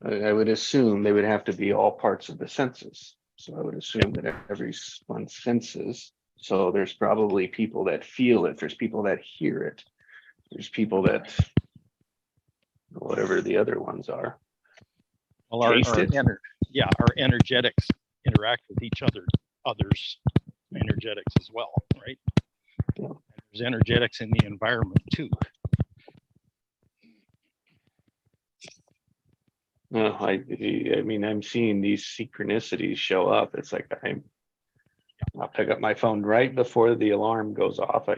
I would assume they would have to be all parts of the senses. So I would assume that everyone senses. So there's probably people that feel it. There's people that hear it. There's people that, whatever the other ones are. Well, Taste it. our energetics interact with others' energetics as well, right? Yeah. There's energetics in the environment too. No, I mean, I'm seeing these synchronicities show up. It's like I'll pick up my phone right before the alarm goes off.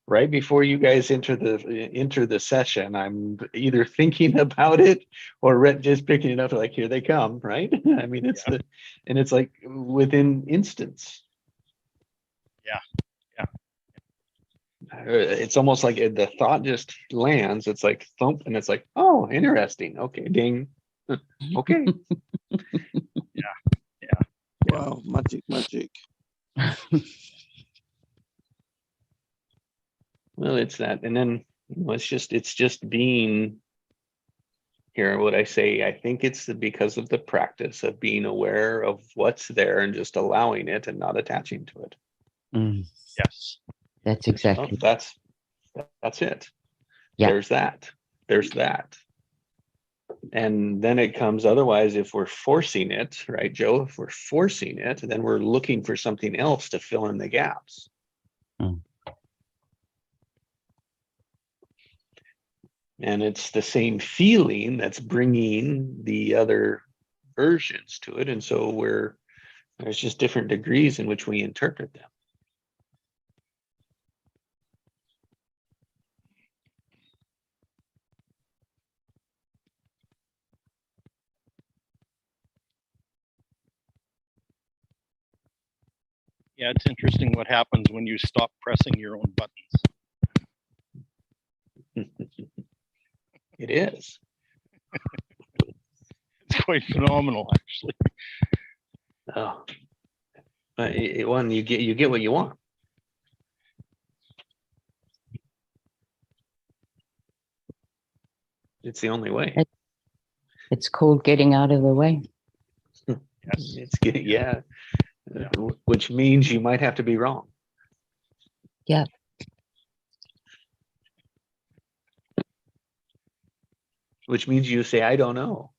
Right before you guys enter the session, I'm either thinking about it or just picking it up, like, here they come, right? I mean, and it's like within instants. Yeah. It's almost like the thought just lands. It's like thump, and it's like, oh, interesting. Okay, ding. Okay. Wow, magic. Well, it's that, and then it's just being here. What I say, I think it's because of the practice of being aware of what's there and just allowing it and not attaching to it. Mm, Yes. that's Oh, exactly. that's it. Yeah. There's that. And then it comes, otherwise, if we're forcing it, right, Joe, if we're forcing it, then we're looking for something else to fill in the gaps. Mm. And it's the same feeling that's bringing the other versions to it. And so there's just different degrees in which we interpret them. Yeah, it's interesting what happens when you stop pressing your own buttons. It is. It's quite phenomenal, actually. Oh, one, you get what you want. It's the only way. It's called getting out of the way. Yes. It's getting, yeah. Which means you might have to be wrong. Yeah. Which means you say, I don't know.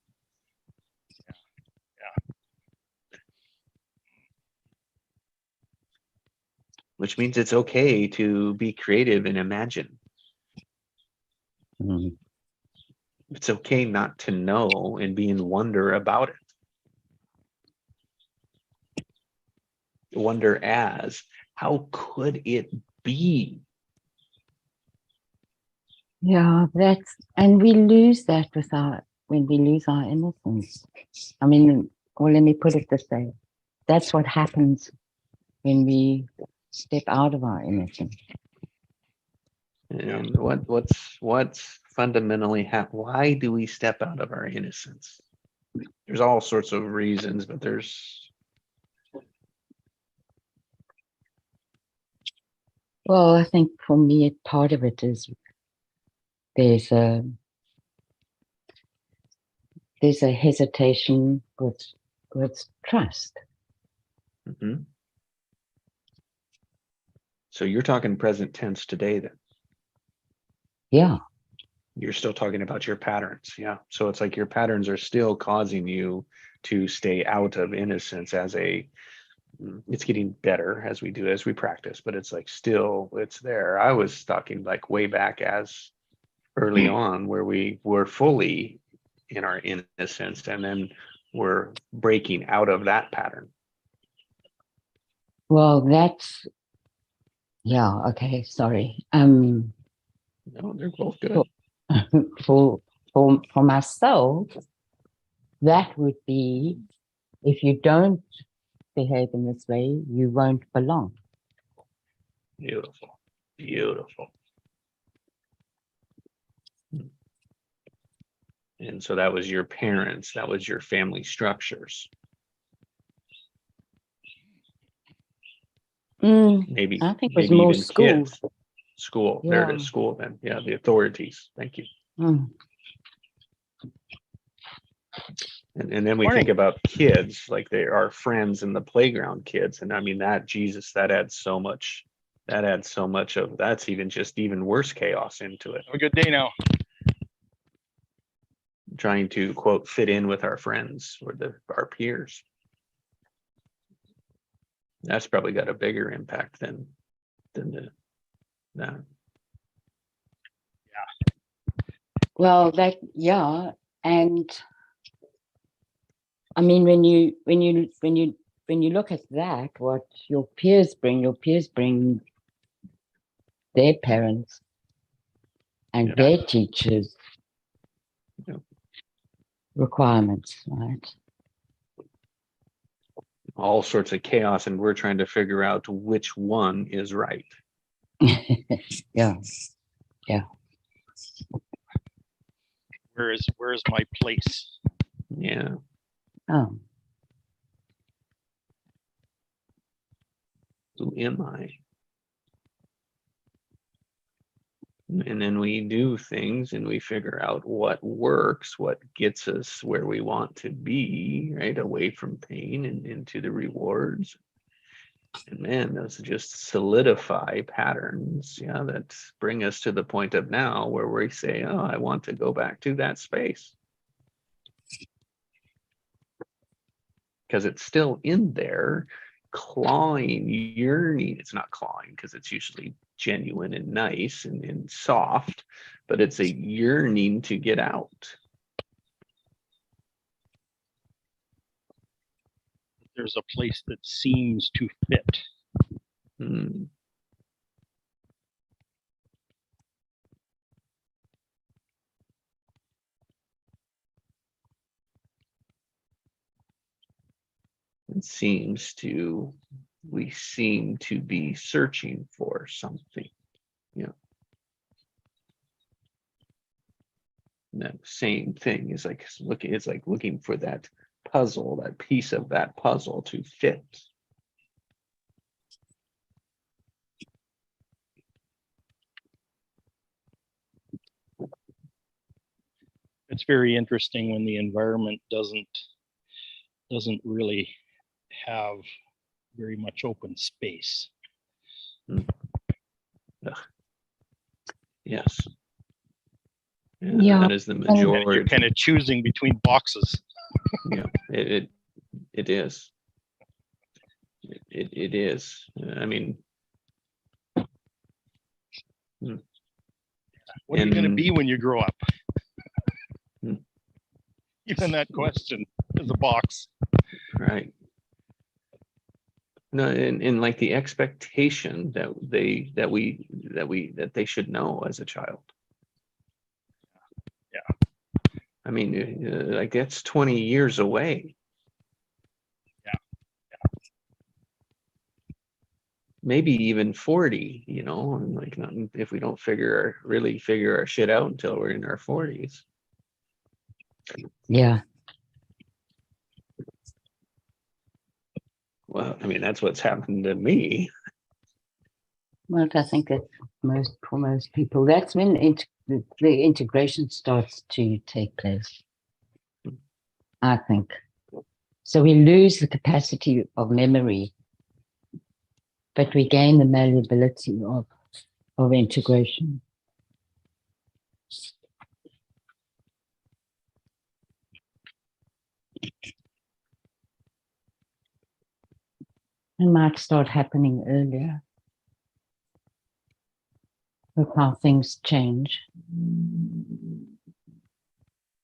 Which means it's okay to be creative and imagine. Mm. It's okay not to know and be in wonder about it. Wonder as, how could it be? Yeah, and we lose that when we lose our innocence. I mean, or let me put it this way. That's what happens when we step out of our innocence. And what's fundamentally why do we step out of our innocence? There's all sorts of reasons, but Well, I think for me, part of it is there's a hesitation with trust. Mhm. So you're talking present tense today then. Yeah. You're still talking about your patterns. Yeah. So it's like your patterns are still causing you to stay out of innocence it's getting better as we practice, but it's like still it's there. I was talking like way back as early on where we were fully in our innocence and then we're breaking out of that pattern. Well, yeah. Okay. Sorry. No, they're both good. For myself, that would be, if you don't behave in this way, you won't belong. Beautiful. Beautiful. And so that was your parents, that was your family structures. Maybe I think it was maybe more even school. kids. School. There it Yeah. is, school then. Yeah, the authorities. Thank you. Mm. And then we Morning. think about kids, like they are friends in the playground kids. And I mean that adds so much of that's even worse chaos into it. Have a good day now. Trying to quote fit in with our friends or our peers. That's probably got a bigger impact than that. Well, yeah, and I mean when you look at that, what your peers bring their parents and Yeah. their teachers' Yeah. requirements, right? All sorts of chaos, and we're trying to figure out which one is right. Yeah. Where is my place? Yeah. Oh. Who am I? And then we do things and we figure out what works, what gets us where we want to be, right? Away from pain and into the rewards. And man, those just solidify patterns, yeah, that bring us to the point of now where we say, oh, I want to go back to that space. Because it's still in there, clawing, yearning. It's not clawing because it's usually genuine and nice and soft, but it's a yearning to get out. There's a place that seems to fit. It seems to we seem to be searching for something. Yeah. And that same thing is like looking, it's like looking for that puzzle, that piece of that puzzle to fit. It's very interesting when the environment doesn't really have very much open space. Yes. Yeah. That is the You're majority. kind of choosing between boxes. Yeah, it is. It is. I mean, What are you going to and- be when you grow up? Hmm. Even that question is a box. right. No, and like the expectation that they should know as a child. Yeah. I mean, like that's 20 years away. Yeah. Maybe even 40, you know, and like not, if we don't really figure our shit out until we're in our 40s. Yeah. Well, I mean, that's what's happened to me. Well, I think that for most people, that's when the integration starts to take place. I think. So we lose the capacity of memory, but we gain the malleability of integration. It might start happening earlier with how things change.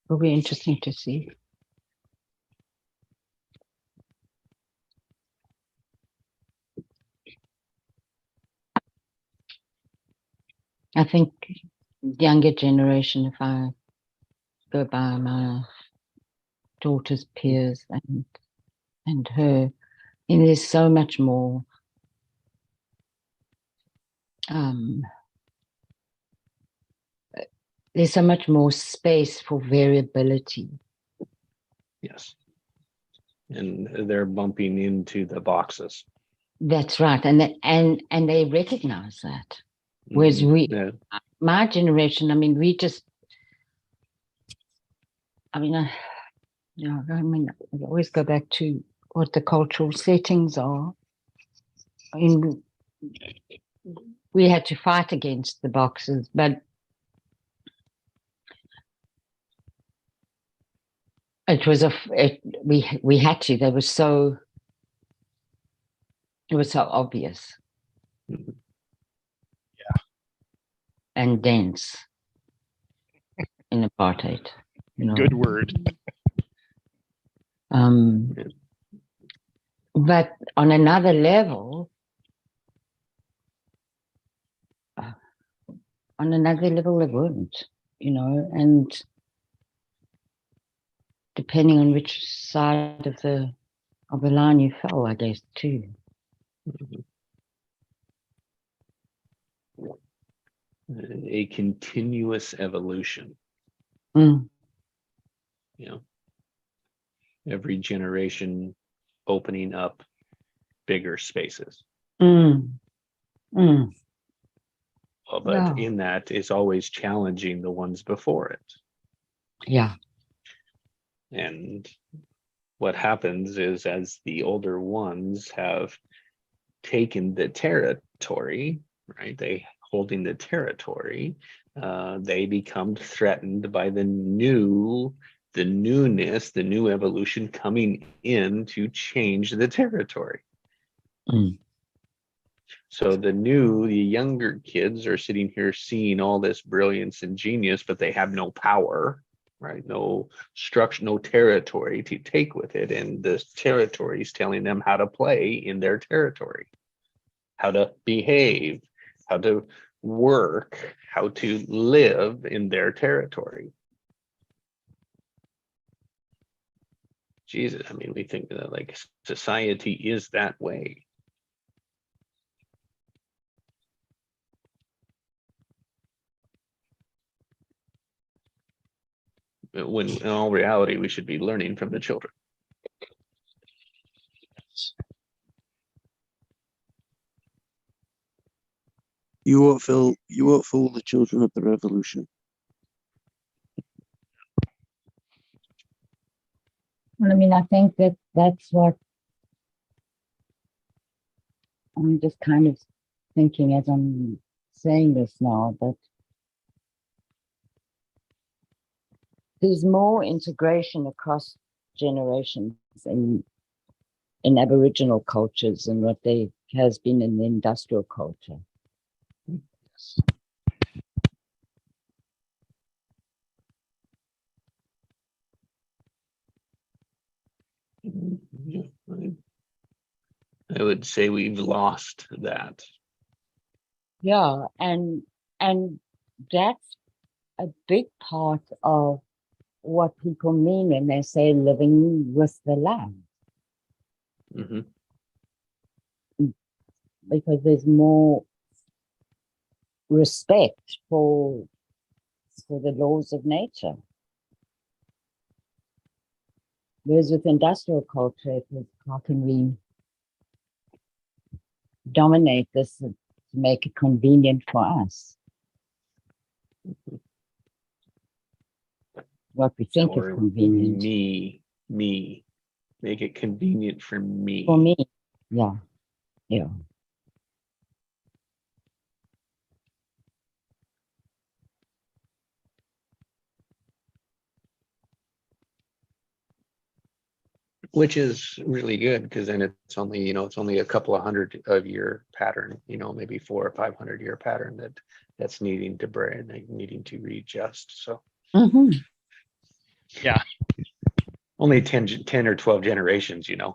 It'll be interesting to see. I think younger generation, if I go by my daughter's peers and her, and there's so much more there's so much more space for variability. Yes. And they're bumping into the boxes. That's right, and they recognize that. Whereas my generation, I mean, we just, I mean, I always go back to what the cultural settings are. I mean, we had to fight against the boxes, but it was we had to. It was so obvious. Mhm. Yeah. And dense in apartheid. You know. Good word. But on another level, it wouldn't, you know, and depending on which side of the line you fell, I guess, too. A continuous evolution. Mm. You know, every generation opening up bigger spaces. Mm. Mm. But in that is always challenging the ones before it. Yeah. And what happens is, as the older ones have taken the territory, right? They holding the territory, they become threatened by the newness, the new evolution coming in to change the territory. Mm. So the younger kids are sitting here seeing all this brilliance and genius, but they have no power, right? No structure, no territory to take with it. And the territory is telling them how to play in their territory, how to behave, how to work, how to live in their territory. Jesus, I mean, we think that like society is that way. when in all reality, we should be learning from the children. You won't fool the children of the revolution. Well, I mean, I think that that's what I'm just kind of thinking as I'm saying this now, that there's more integration across generations in Aboriginal cultures than what there has been in the industrial culture. Yeah, I would say we've lost that. Yeah, and that's a big part of what people mean when they say living with the land, Mhm. because there's more respect for the laws of nature. Whereas with industrial culture, it was how can we dominate this to make it convenient for us? What we think Or is convenient. me, make it convenient for me. For me, yeah, yeah. Which is really good, because then it's only, it's only a couple of hundred of year pattern, maybe 400 or 500 year pattern that's needing to needing to readjust. So Mm-hmm. Yeah. only 10 or 12 generations, Yeah.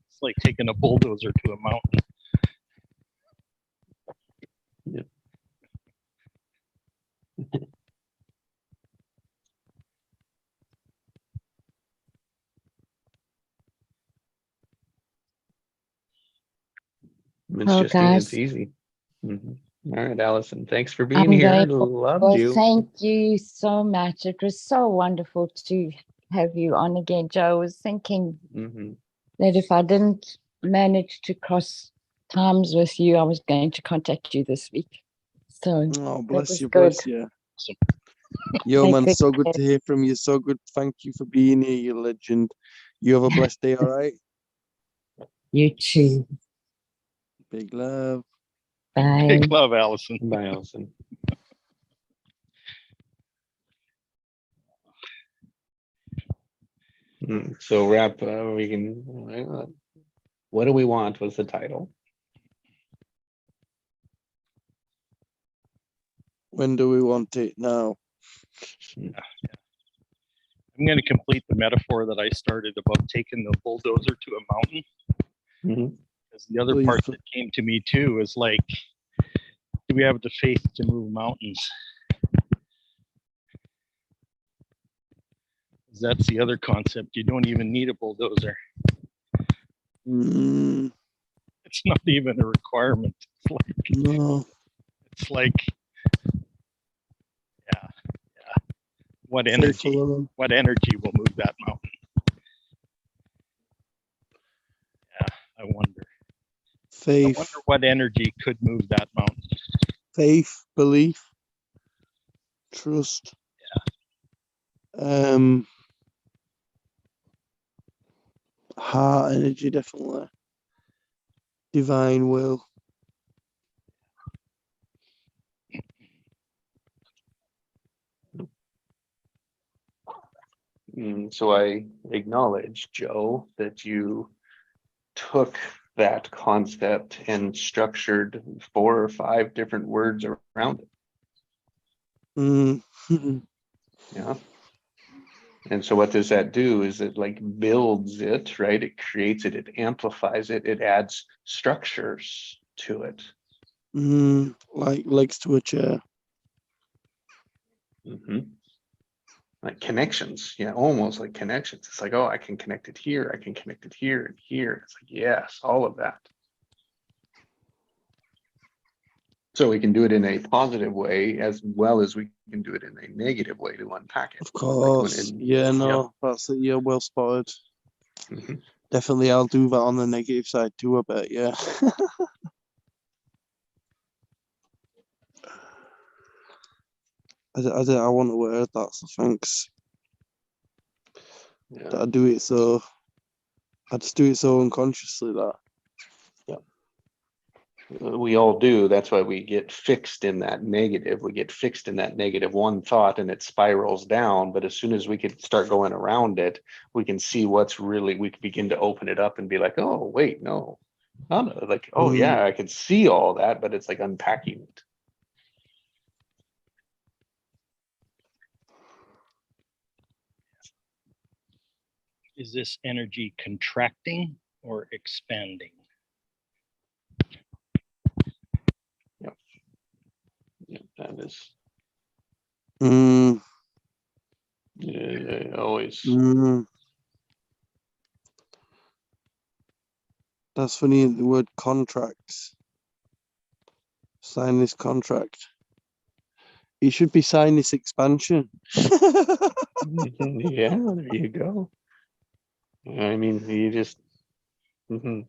It's like taking a bulldozer to a mountain. Yep. It's Well, just guys, it's easy. Mhm. All right, Allison, thanks for being I'm here. going to, Loved well, you. thank you so much. It was so wonderful to have you on again, Joe. I was thinking Mhm. that if I didn't manage to cross times with you, I was going to contact you this week. So Oh, that bless was you, good. bless you. Awesome. Yo, Take man, good so good care. to hear from you. So good. Thank you for being here, you legend. You have a blessed day, all right? You too. Big love. Bye. Big love, Allison. Bye, Allison. So wrap, we can, what do we want was the title. When do we want it now? I'm going to complete the metaphor that I started about taking the bulldozer to a mountain. Mhm. Because the other Please. part that came to me too is like, do we have the faith to move mountains? 'Cause that's the other concept. You don't even need a bulldozer. Mm, It's not even a requirement. no. It's like, yeah. What Faith energy? alone. What energy will move that mountain? Yeah, I wonder. Faith. I wonder what energy could move that mountain. Faith, belief, trust. Heart energy, definitely. Divine will. So I acknowledge, Joe, that you took that concept and structured 4 or 5 different words around it. Mm. Yeah. And so what does that do is it like builds it, right? It creates it, it amplifies it, it adds structures to it. Like legs to a chair. Like connections, yeah, almost like connections. It's like, oh, I can connect it here, I can connect it here and here. It's like, yes, all of that. So we can do it in a positive way as well as we can do it in a negative way to unpack it. Of course. Yeah, no, that's it. Yeah, well spotted. Mhm. Definitely, I'll do that on the negative side too, I bet, yeah. I want to wear that, so thanks. Yeah. I do it so, I just do it so unconsciously that. We all do. That's why we get fixed in that negative. We get fixed in that negative one thought and it spirals down. But as soon as we could start going around it, we can see what's really, we can begin to open it up and be like, oh, wait, no. Like, oh, yeah, I can see all that, but it's like unpacking it. Is this energy contracting or expanding? Yeah, that is Mm, always. mm. That's funny, the word contracts. Sign this contract. You should be signing this expansion. Yeah, there you go. I mean, you just Yeah.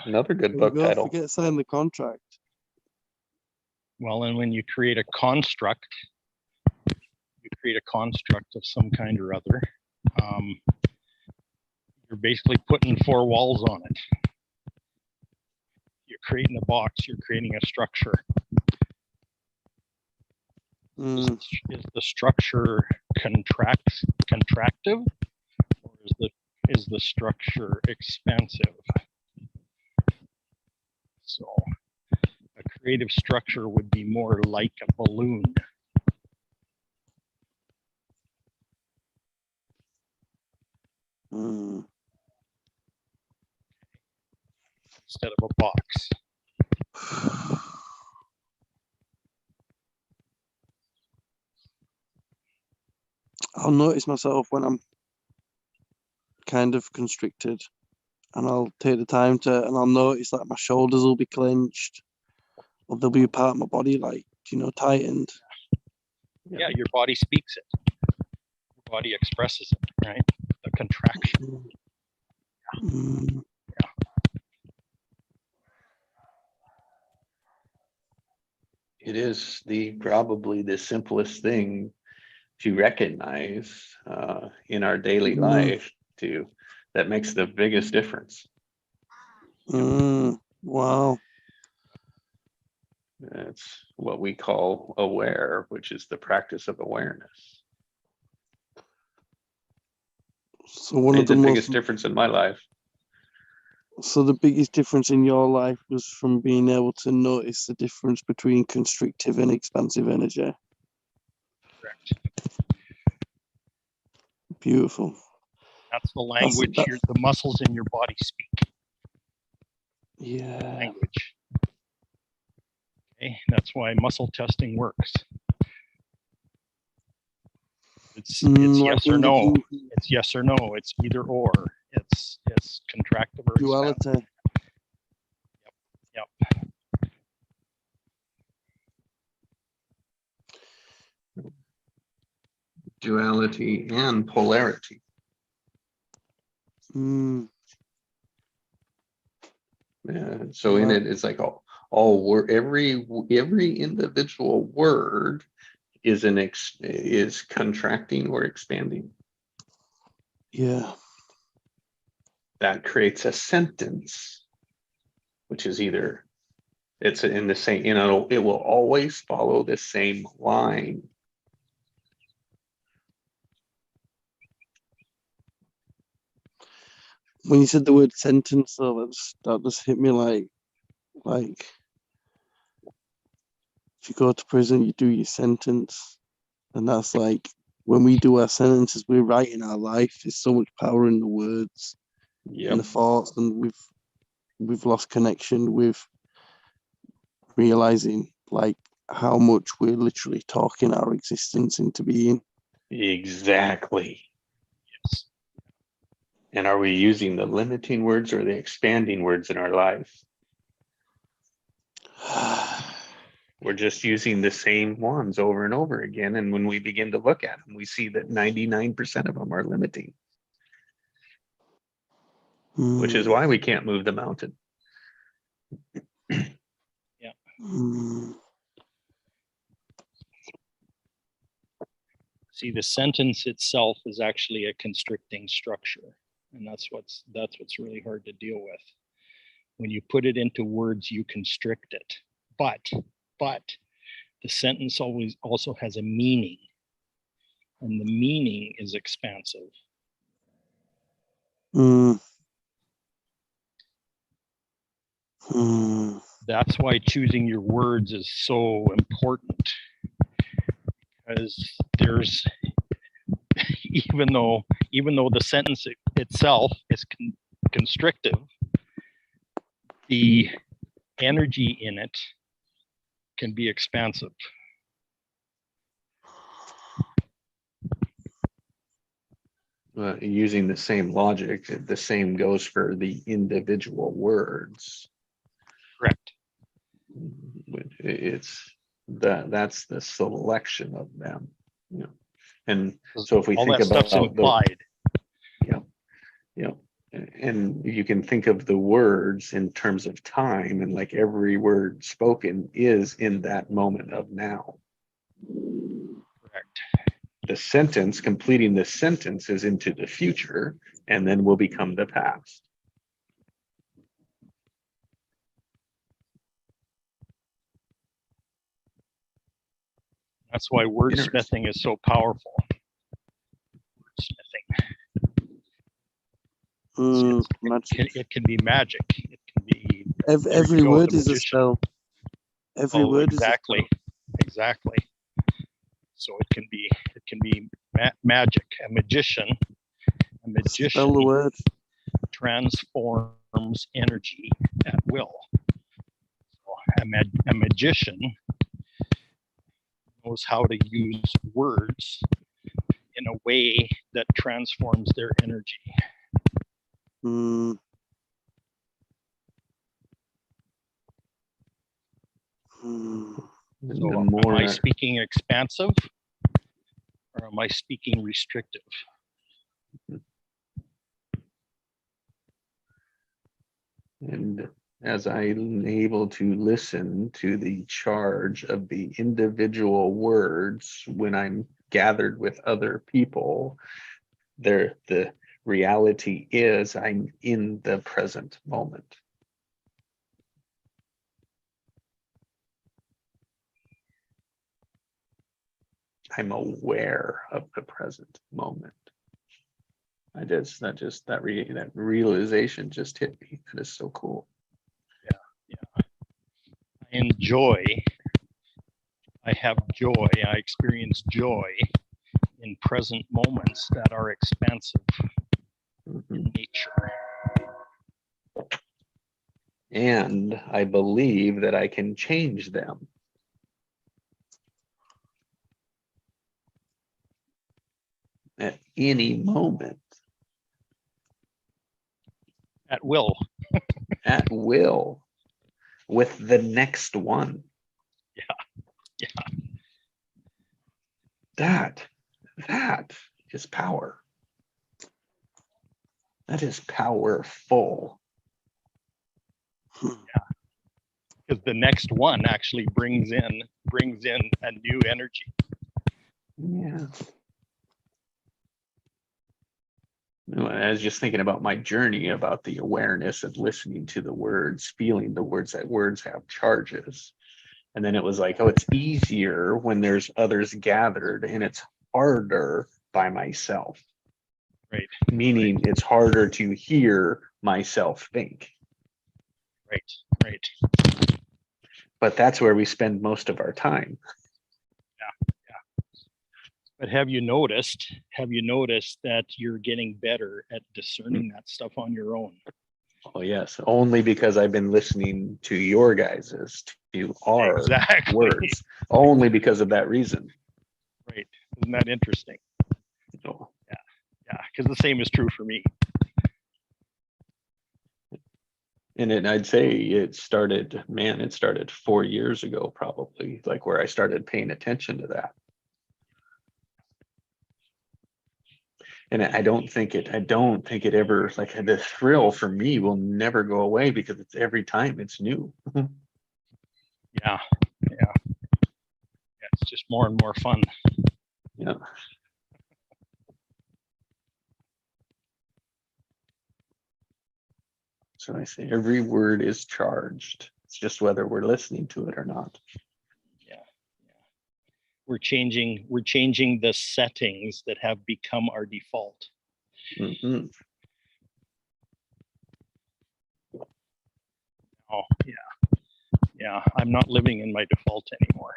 another good There we book go, title. forget sign the contract. Well, and when you create a construct, of some kind or other, you're basically putting four walls on it. You're creating a box, you're creating a structure. Is the structure contractive, or is the structure expansive? So a creative structure would be more like a balloon. Instead of a box. I'll notice myself when I'm kind of constricted, and I'll take the time to, and I'll notice like my shoulders will be clenched, or there'll be a part of my body like, tightened. Yeah, your body speaks it. Your body expresses it, right? The contraction. It is probably the simplest thing to recognize in our daily life that makes the biggest difference. Wow. It's what we call aware, which is the practice of awareness. So one Made of the biggest difference in my life. So the biggest difference in your life was from being able to notice the difference between constrictive and expansive energy. Correct. Beautiful. That's the language the muscles in your body speak. Yeah. Language. Okay, that's why muscle testing works. It's yes or no. It's yes or no. It's either or. It's contractive or duality. Expansive. Yep. Duality and polarity. Yeah, So in it, it's like all word, every individual word is contracting or expanding. Yeah. That creates a sentence, which is either it's in the same, it will always follow the same line. When you said the word sentence, though, that just hit me like if you go to prison, you do your sentence, and that's like when we do our sentences, we're writing our life. There's so much power in the words, in the thoughts, and we've lost connection with realizing like how much we're literally talking our existence into being. Exactly. Yes. And are we using the limiting words or the expanding words in our life? We're just using the same ones over and over again. And when we begin to look at them, we see that 99% of them are limiting, which is why we can't move the mountain. See, the sentence itself is actually a constricting structure, and that's what's really hard to deal with. When you put it into words, you constrict it. But the sentence always also has a meaning, and the meaning is expansive. That's why choosing your words is so important, because there's even though the sentence itself is constrictive, the energy in it can be expansive. Using the same logic, the same goes for the individual words. Correct. It's that's the selection of them, you know. And so if we all think that about stuff's implied. And you can think of the words in terms of time, and like every word spoken is in that moment of now. Correct. The sentence, completing the sentence, is into the future, and then will become the past. That's why wordsmithing is so powerful. It can be magic. It can be every word is a spell. Every word exactly. is a spell. Exactly. So it can be magic. A magician Spell the word. Transforms energy at will. So a magician knows how to use words in a way that transforms their energy. So am I speaking expansive, or am I speaking restrictive? And as I'm able to listen to the charge of the individual words when I'm gathered with other people, the reality is I'm in the present moment. I'm aware of the present moment. That realization just hit me. That is so cool. I have joy. I experience joy in present moments that are expansive in nature. And I believe that I can change them. At any moment. At will. At will. With the next one. Yeah. That is power. That is powerful. Yeah. Because the next one actually brings in a new energy. Yeah. I was just thinking about my journey, about the awareness of listening to the words, feeling the words, that words have charges. And then it was like, oh, it's easier when there's others gathered, and it's harder by myself. Right. Meaning it's harder to hear myself think. Right. But that's where we spend most of our time. Yeah. But have you noticed that you're getting better at discerning that stuff on your own? Oh yes, only because I've been listening to your guys's, to our words, only because of that reason. Right. Isn't that interesting? Oh. Yeah, because the same is true for me. And I'd say it started 4 years ago, probably, like where I started paying attention to that. And I don't think it ever, like, the thrill for me will never go away because it's every time it's new. Yeah. It's just more and more fun. Yeah. So I say every word is charged. It's just whether we're listening to it or not. We're changing the settings that have become our default. Mm-hmm. Oh, yeah. I'm not living in my default anymore.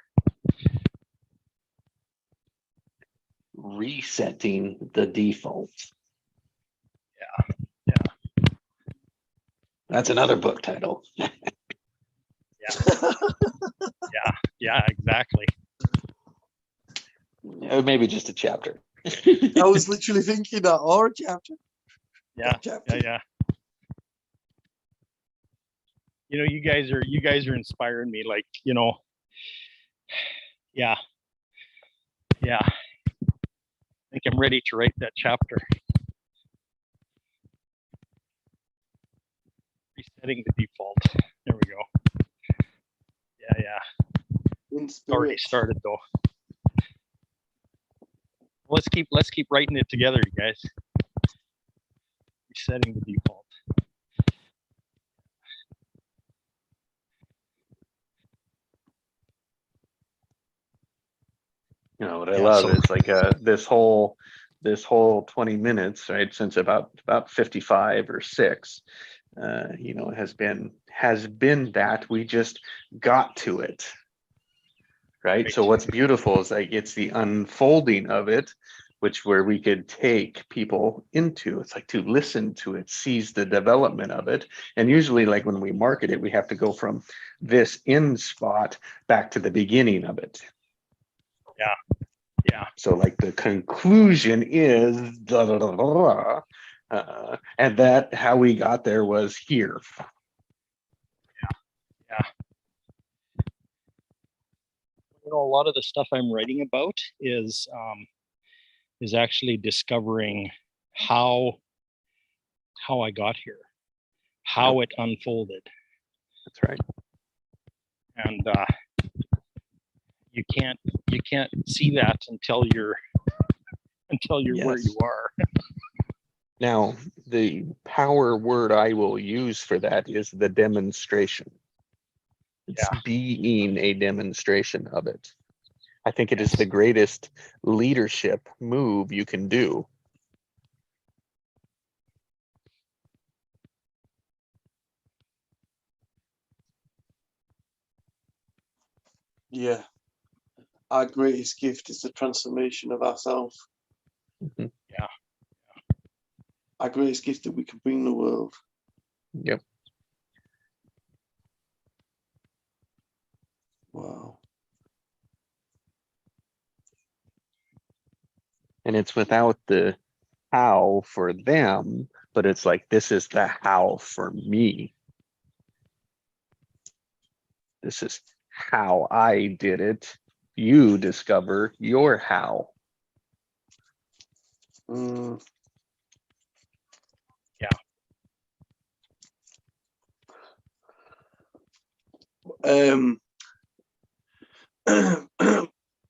Resetting the default. Yeah. That's another book title. Yeah, exactly. Maybe just a chapter. I was literally thinking that, or a chapter. Yeah. You know, you guys are inspiring me. Like, you know, yeah. I think I'm ready to write that chapter. Resetting the default. There we go. Yeah. In It's already spirit. started though. Let's keep writing it together, you guys. Resetting the default. You know what I love is like this whole 20 minutes, right? Since about 55 or 6, you know, has been that we just got to it. Right. So what's beautiful is like it's the unfolding of it, where we could take people into. It's like to listen to it, seize the development of it. And usually, like when we market it, we have to go from this end spot back to the beginning of it. Yeah. So like the conclusion is and that how we got there was here. Yeah. You know, a lot of the stuff I'm writing about is actually discovering how I got here, how it unfolded. That's right. And you can't see that until you're where you are. Now, the power word I will use for that is the demonstration. It's being a demonstration of it. I think it is the greatest leadership move you can do. Yeah. Our greatest gift is the transformation of ourselves. Mm-hmm. Yeah. Our greatest gift that we can bring the world. Yep. Wow. And it's without the how for them, but it's like, this is the how for me. This is how I did it. You discover your how. Mm. Yeah.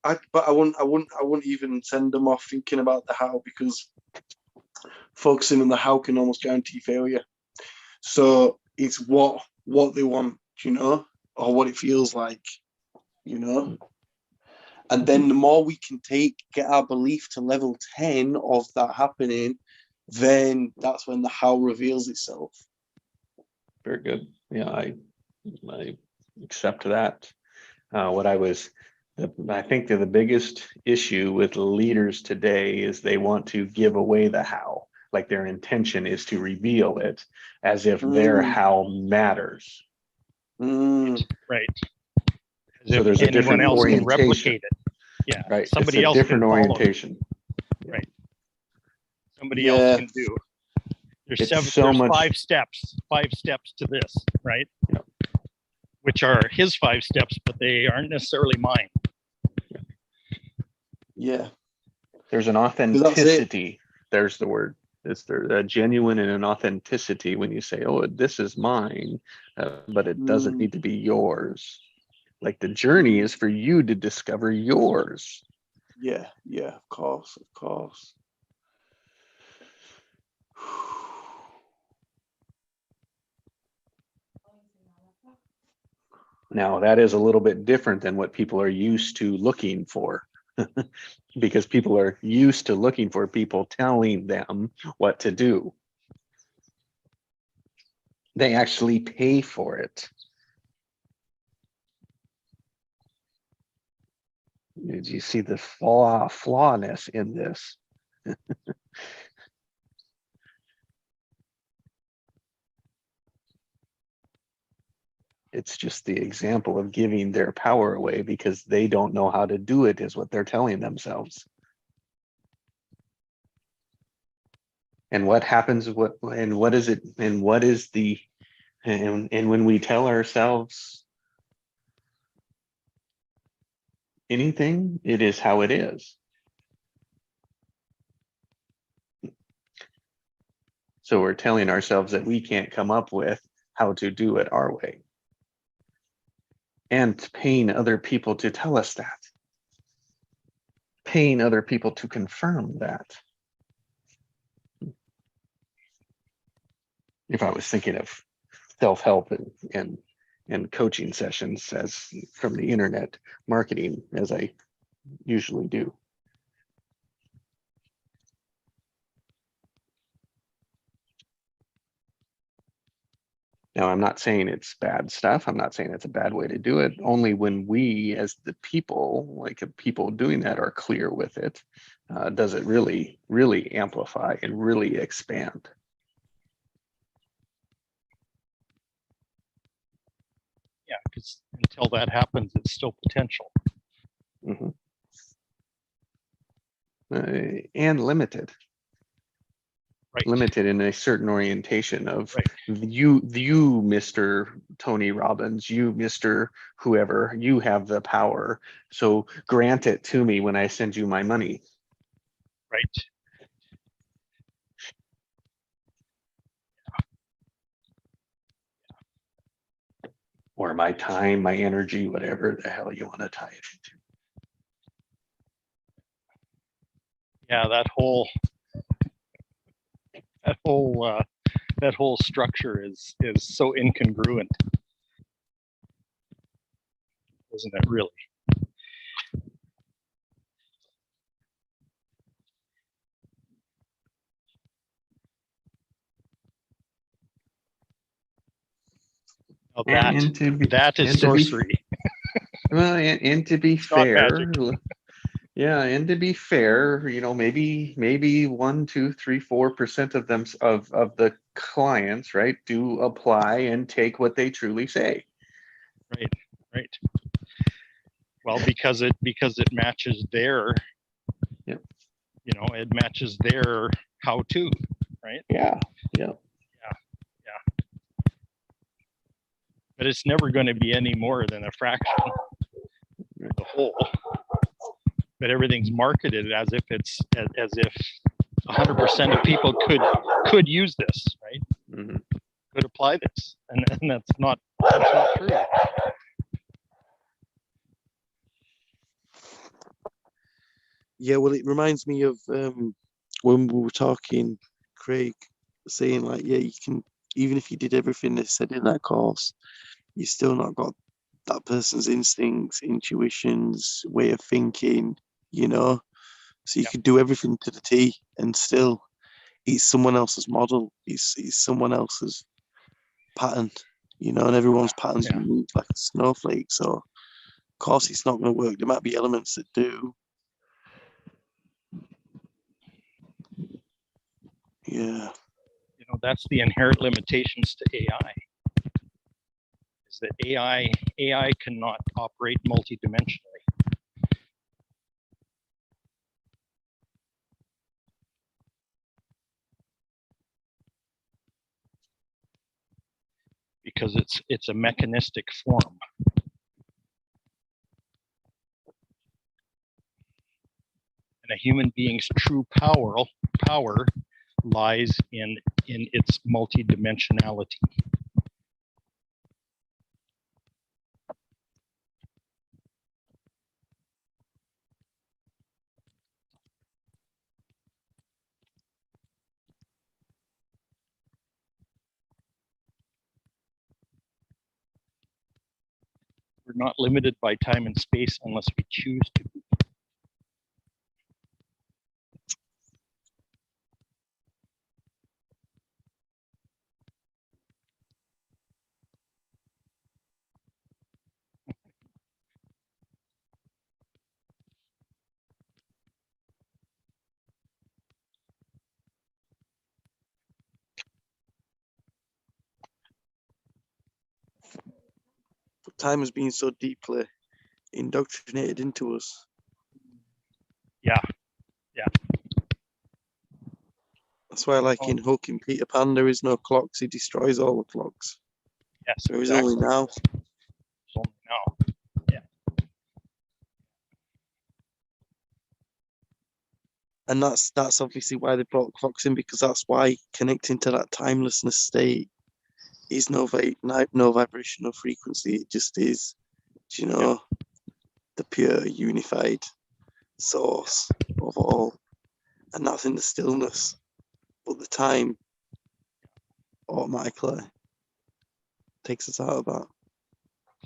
I wouldn't even send them off thinking about the how, because focusing on the how can almost guarantee failure. So it's what they want, you know, or what it feels like, you know. And then the more we can get our belief to level 10 of that happening, then that's when the how reveals itself. Very good. Yeah, I accept that. I think that the biggest issue with leaders today is they want to give away the how. Like their intention is to reveal it as if their how matters. Right. So there's a different orientation. Can replicate it. Yeah. Right. Somebody it's a else different can orientation. Right. Somebody else can do. There's It's seven, so there's much- five steps to this, right? Yeah. Which are his 5 steps, but they aren't necessarily mine. Yeah. There's an that's it. authenticity. There's the word. It's there a genuine and an authenticity when you say, "Oh, this is mine," but it doesn't need to be yours. Like the journey is for you to discover yours. Yeah, yeah, of course, of course. Now, that is a little bit different than what people are used to looking for, because people are used to looking for people telling them what to do. They actually pay for it. Did you see the flawness in this? It's just the example of giving their power away because they don't know how to do it, is what they're telling themselves. And what happens, what is it, and what is the, and when we tell ourselves anything, it is how it is. So we're telling ourselves that we can't come up with how to do it our way. And paying other people to tell us that. Paying other people to confirm that. If I was thinking of self-help and coaching sessions as from the internet marketing, as I usually do. Now, I'm not saying it's bad stuff. I'm not saying it's a bad way to do it. Only when we, as the people, like people doing that, are clear with it, does it really, really amplify and really expand. Yeah, because until that happens, it's still potential. Mm-hmm. And limited. Right. Limited in a certain orientation of Right. you, Mr. Tony Robbins, you, Mr. Whoever, you have the power. So grant it to me when I send you my money. Right. Or my time, my energy, whatever the hell you want to tie it into. Yeah, that whole structure is so incongruent, isn't it really? Now that is sorcery. Well, and to be fair, yeah, and to be fair, you know, maybe 1, 2, 3, 4% of them of the clients, right, do apply and take what they truly say. Right. Well, because it matches their, Yep. You know, it matches their how-to, right? Yeah. But it's never going to be any more than a fraction of the whole. But everything's marketed as if it's as if 100% of people could use this, right? Mm-hmm. Could apply this, and that's not true. Yeah, well, it reminds me of when we were talking, Craig, saying like, yeah, you can, even if you did everything they said in that course, you still not got that person's instincts, intuitions, way of thinking, you know. So you could do everything to the T, and still, it's someone else's model. It's someone else's pattern, you know, and everyone's pattern's unique, like a snowflake. So, of course, it's not going to work. There might be elements that do. Yeah. You know, that's the inherent limitations to AI. Is that AI cannot operate multidimensionally. because it's a mechanistic form. And a human being's true power lies in its multidimensionality. We're not limited by time and space unless we choose to be. But time has been so deeply indoctrinated into us. Yeah. That's why, like in Hook, in Peter Pan, there is no clocks. He destroys all the clocks. Yes. There is exactly. only now. There's only now. And that's obviously why they brought clocks in, because that's why connecting to that timelessness state is no vibrational frequency. It just is, you know, the pure unified source of all, and that's in the stillness. But the time automatically takes us out of that.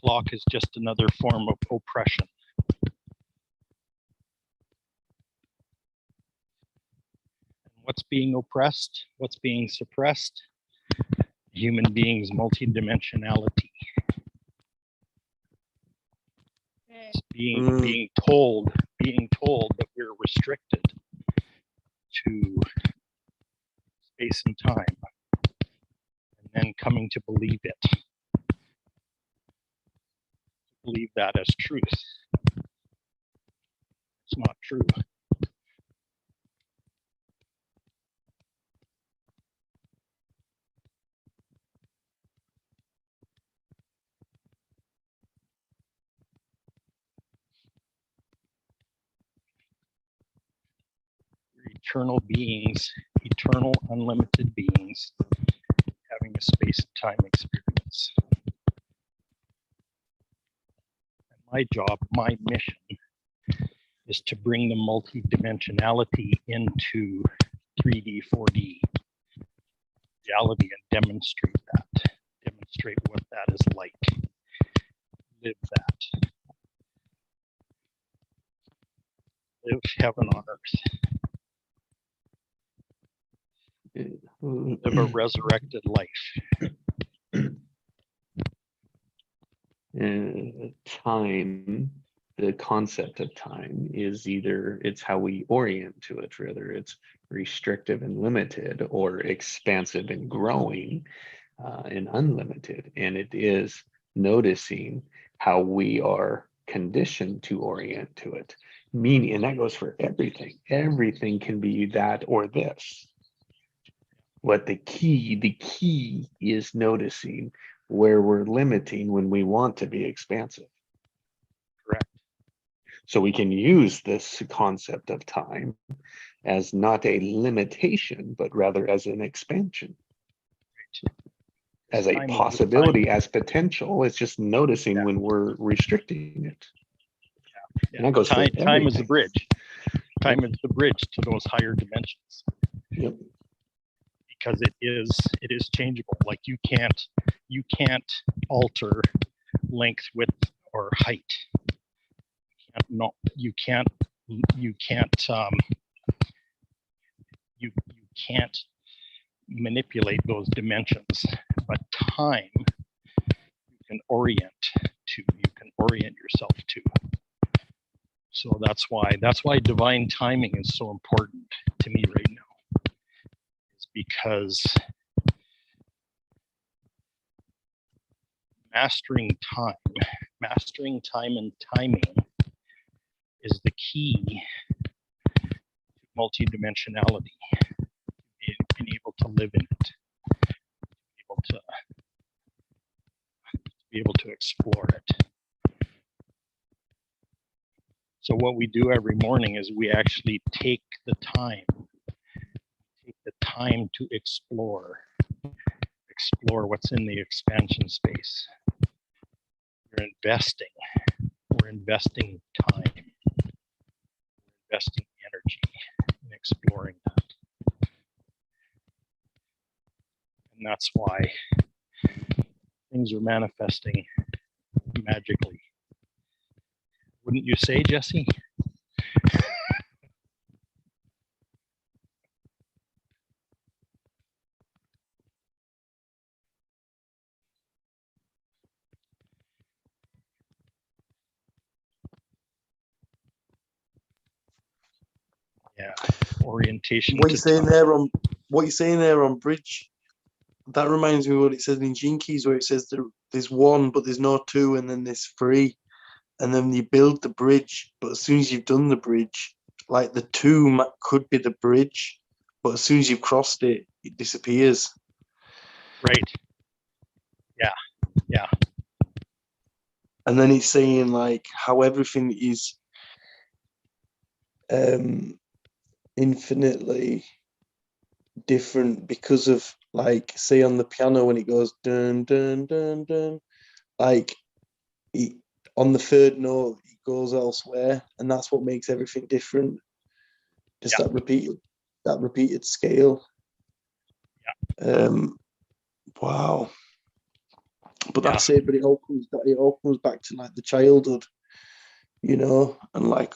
Clock is just another form of oppression. What's being oppressed? What's being suppressed? Human beings' multidimensionality. It's being told that we're restricted to space and time, and then coming to believe that as truth. It's not true. We're eternal beings, eternal unlimited beings, having a space and time experience. And my job, my mission, is to bring the multidimensionality into 3D, 4D reality and demonstrate what that is like. Live that. Live heaven on earth. Live a resurrected life. Time, the concept of time is either it's how we orient to it, whether it's restrictive and limited or expansive and growing and unlimited. And it is noticing how we are conditioned to orient to it. Meaning, and that goes for everything. Everything can be that or this. What the key is noticing where we're limiting when we want to be expansive. Correct. So we can use this concept of time as not a limitation, but rather as an expansion. As a possibility, as potential. It's just noticing when we're restricting it. And that goes time for is the bridge. Time is the bridge to those higher dimensions. Yep. Because it is changeable. Like you can't alter length, width, or height. You can't manipulate those dimensions, but time you can orient yourself to. So that's why divine timing is so important to me right now. It's because mastering time and timing is the key to multidimensionality, being able to live in it, able to be able to explore it. So what we do every morning is we actually take the time to explore what's in the expansion space. We're investing time, investing energy in exploring that. And that's why things are manifesting magically. Wouldn't you say, Jesse? Yeah, orientation. What you're saying there on bridge, that reminds me of what it says in Gene Keys, where it says there's one, but there's no two, and then there's three, and then you build the bridge. But as soon as you've done the bridge, like the two could be the bridge, but as soon as you've crossed it, it disappears. Right. Yeah. And then it's saying like how everything is infinitely different because of, like, say on the piano when it goes dun dun dun dun, like on the third note it goes elsewhere, and that's what makes everything different. Just that repeated scale. Wow. But that's it. But it all comes back to like the childhood, you know, and like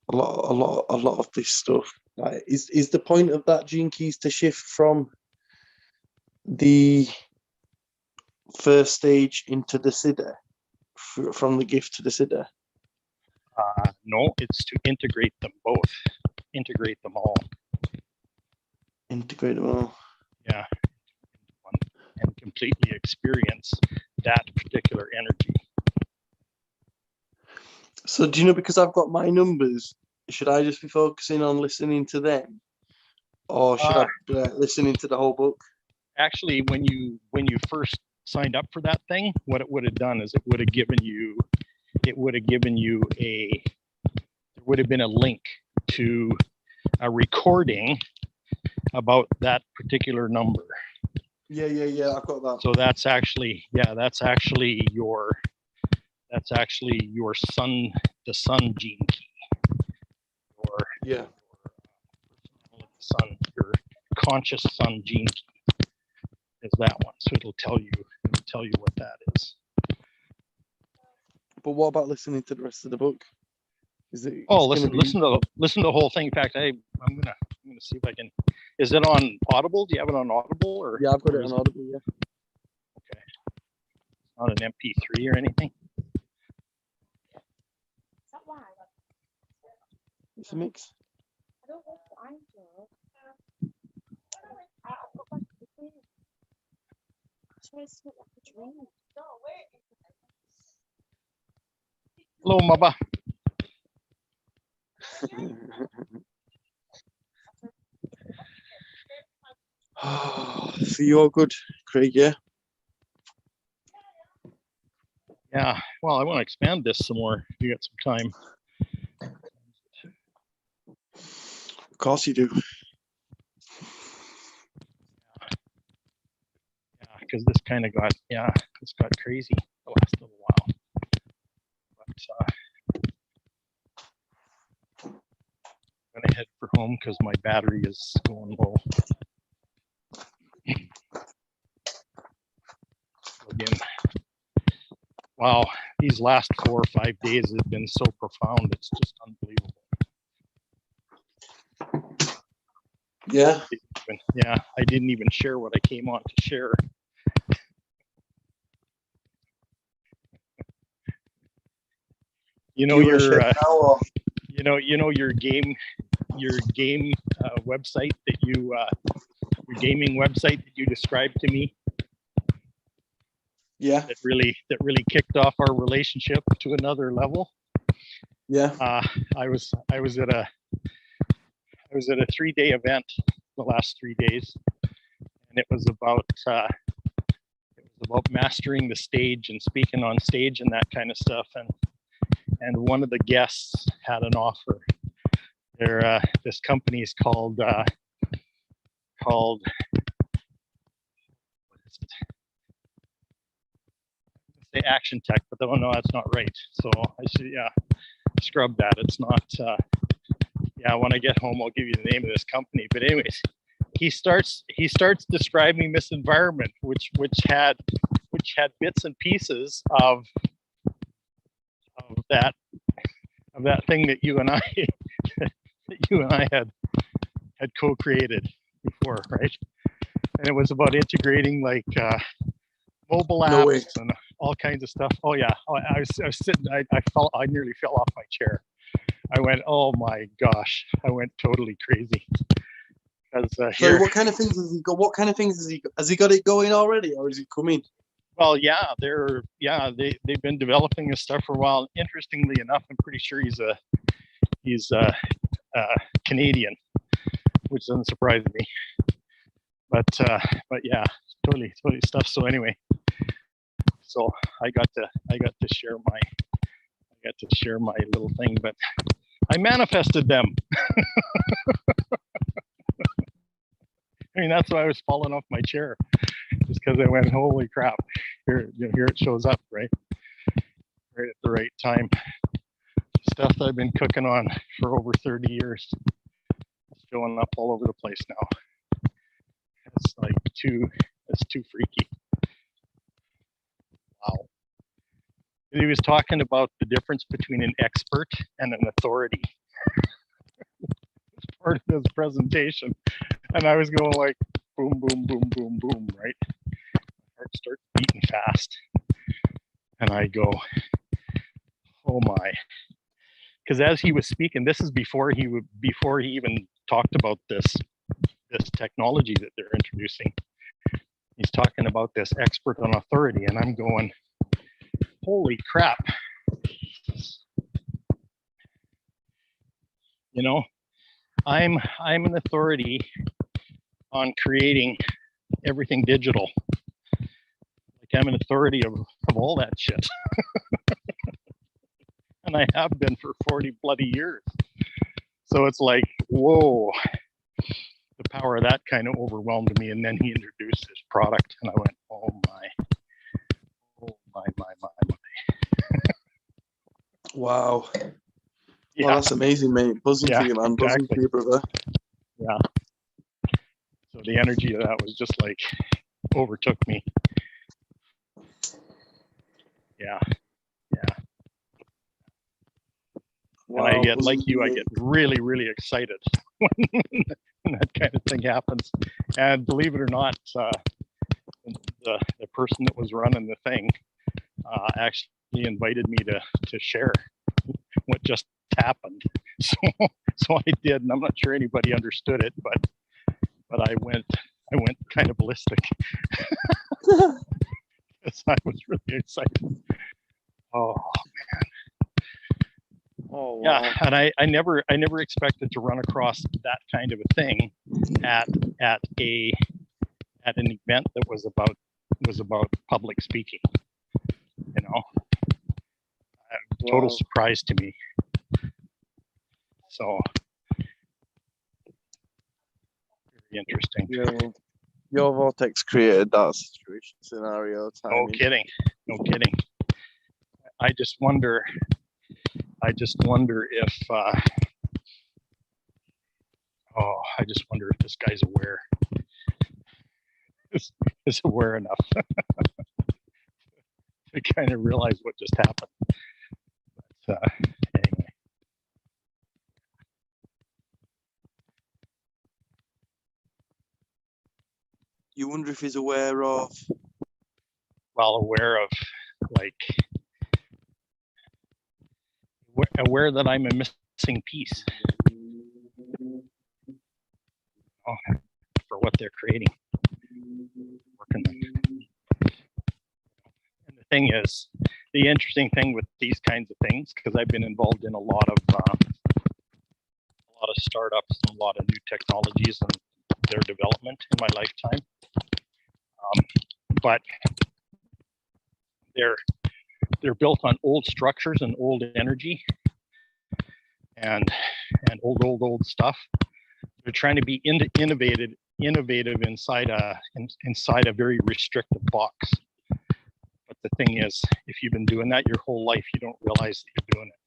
a lot of this stuff. Like, is the point of that Gene Keys to shift from the first stage into the Siddha, from the gift to the Siddha? No, it's to integrate them both, integrate them all. Integrate them all. Yeah, and completely experience that particular energy. So do you know, because I've got my numbers, should I just be focusing on listening to them, or should I be listening to the whole book? Actually, when you first signed up for that thing, what it would have done is it would have given you a link to a recording about that particular number. Yeah, I've got that. So that's actually your sun, the sun gene key, or Yeah. sun, your conscious sun gene key is that one. So it'll tell you what that is. But what about listening to the rest of the book? Is it? Listen to the whole thing. In fact, I'm gonna see if I can. Is it on Audible? Do you have it on Audible, or? Yeah, I've got it on Audible. Yeah. Okay. Not an MP3 or anything. It's a mix. Hello, Maba. So you're good, Craig, yeah? Yeah, well, I want to expand this some more if you got some time. Of course you do. Yeah, because this kind of got crazy the last little while. But I'm gonna head for home because my battery is going low. Again, wow, these last 4 or 5 days have been so profound. It's just unbelievable. Yeah. Yeah, I didn't even share what I came on to share. You know your game website that your gaming website that you described to me. Yeah. That really kicked off our relationship to another level. Yeah. I was at a 3-day event the last 3 days, and it was about was about mastering the stage and speaking on stage and that kind of stuff. And one of the guests had an offer. This company is called what is it? Say Action Tech, but oh no, that's not right. So I should scrub that. It's not. When I get home, I'll give you the name of this company. But anyways, he starts describing this environment, which had bits and pieces of that thing that you and I had co-created before, right? And it was about integrating like mobile apps and all kinds of stuff. Oh yeah, I was sitting. I nearly fell off my chair. I went, oh my gosh, I went totally crazy. So what kind of things has he got? What kind of things has he got it going already, or is it coming? Well, yeah, they've been developing this stuff for a while. Interestingly enough, I'm pretty sure he's Canadian, which doesn't surprise me. But yeah, totally stuff. So anyway, so I got to share my little thing, but I manifested them. I mean, that's why I was falling off my chair, just because I went, holy crap! Here it shows up, right at the right time. Stuff that I've been cooking on for over 30 years. It's showing up all over the place now. It's like it's too freaky. Wow. He was talking about the difference between an expert and an authority. It's part of his presentation. And I was going like boom, boom, boom, boom, boom, right? My heart starts beating fast. And I go, oh my. Because as he was speaking, this is before he even talked about this technology that they're introducing. He's talking about this expert on authority, and I'm going, holy crap. You know, I'm an authority on creating everything digital. Like I'm an authority of all that shit. And I have been for 40 bloody years. So it's like, whoa, the power of that kind of overwhelmed me. And then he introduced his product and I went, oh my. Wow. Yeah. Well, that's amazing, mate. Buzzing for you, man. Exactly. Buzzing for you, brother. Yeah. So the energy of that was just like overtook me. Yeah. Wow, and I get, like you, I mate. get really, really excited when that kind of thing happens. And believe it or not, the person that was running the thing actually invited me to share what just happened. So I did, and I'm not sure anybody understood it, but I went kind of ballistic. Because I was really excited. Oh man. Oh, wow. Yeah, and I never expected to run across that kind of a thing at an event that was about public speaking. You know, total surprise to me. So very interesting. Your vortex created that situation scenario. No kidding. I just wonder if this guy's aware. Is aware enough to kind of realize what just happened. But anyway. You wonder if he's aware of? Well, aware of, like, aware that I'm a missing piece for what they're creating. Working on. And the thing is, the interesting thing with these kinds of things, because I've been involved in a lot of startups and a lot of new technologies and their development in my lifetime. But they're built on old structures and old energy and old stuff. They're trying to be innovative inside a very restrictive box. But the thing is, if you've been doing that your whole life, you don't realize that you're doing it.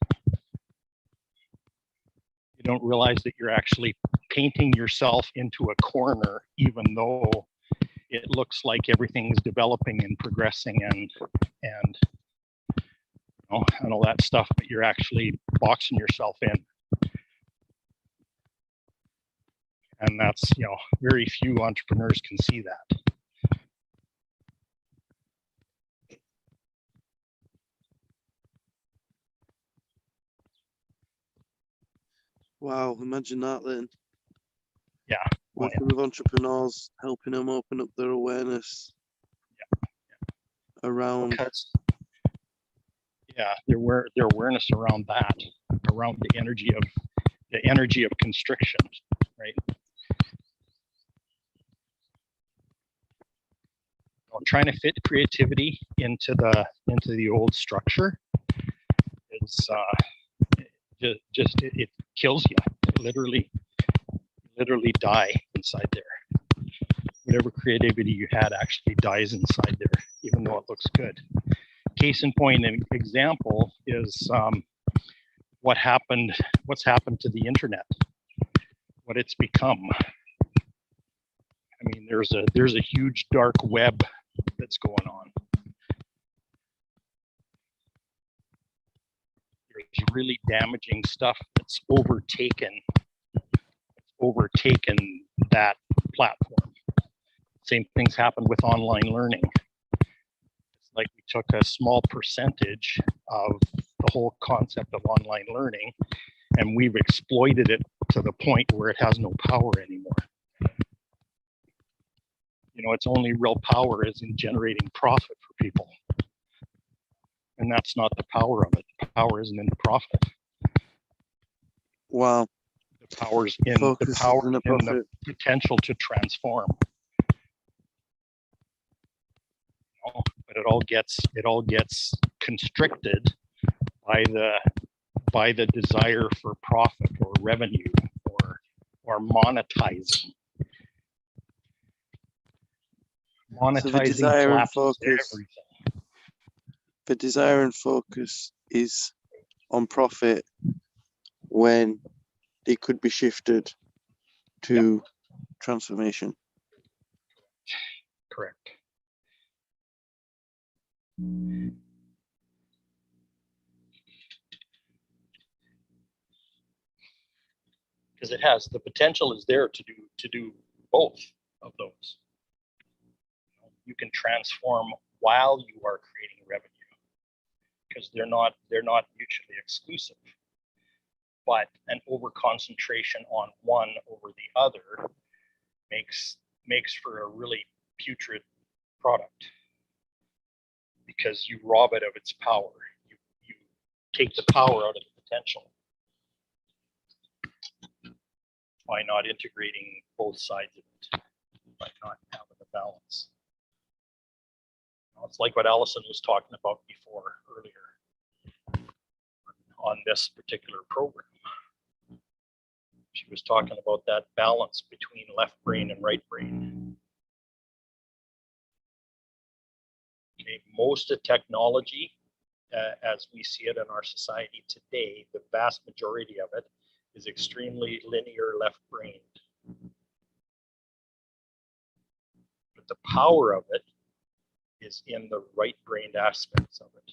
You don't realize that you're actually painting yourself into a corner, even though it looks like everything's developing and progressing and all that stuff, but you're actually boxing yourself in. And that's, very few entrepreneurs can see that. Wow, imagine that then. Yeah. Working with entrepreneurs, helping them open up their awareness around. Because, their awareness around that, around the energy of constriction, right? Trying to fit creativity into the old structure is it kills you. It literally die inside there. Whatever creativity you had actually dies inside there, even though it looks good. Case in point, an example is what's happened to the internet, what it's become. I mean, there's a huge dark web that's going on. There's really damaging stuff that's overtaken that platform. Same things happen with online learning. It's like we took a small percentage of the whole concept of online learning and we've exploited it to the point where it has no power anymore. Its only real power is in generating profit for people. And that's not the power of it. The power isn't in the profit. Wow. The power's in the potential to transform. But it all gets constricted by the desire for profit or revenue or monetizing. So the desire and focus. The desire and focus is on profit when it could be shifted to transformation. Correct. Because it has the potential is there to do both of those. You can transform while you are creating revenue because they're not mutually exclusive. But an over concentration on one over the other makes for a really putrid product because you rob it of its power. You take the power out of the potential by not integrating both sides of it, by not having the balance. It's like what Allison was talking about before earlier on this particular program. She was talking about that balance between left brain and right brain. Okay, most of technology, as we see it in our society today, the vast majority of it is extremely linear left-brained. But the power of it is in the right-brained aspects of it.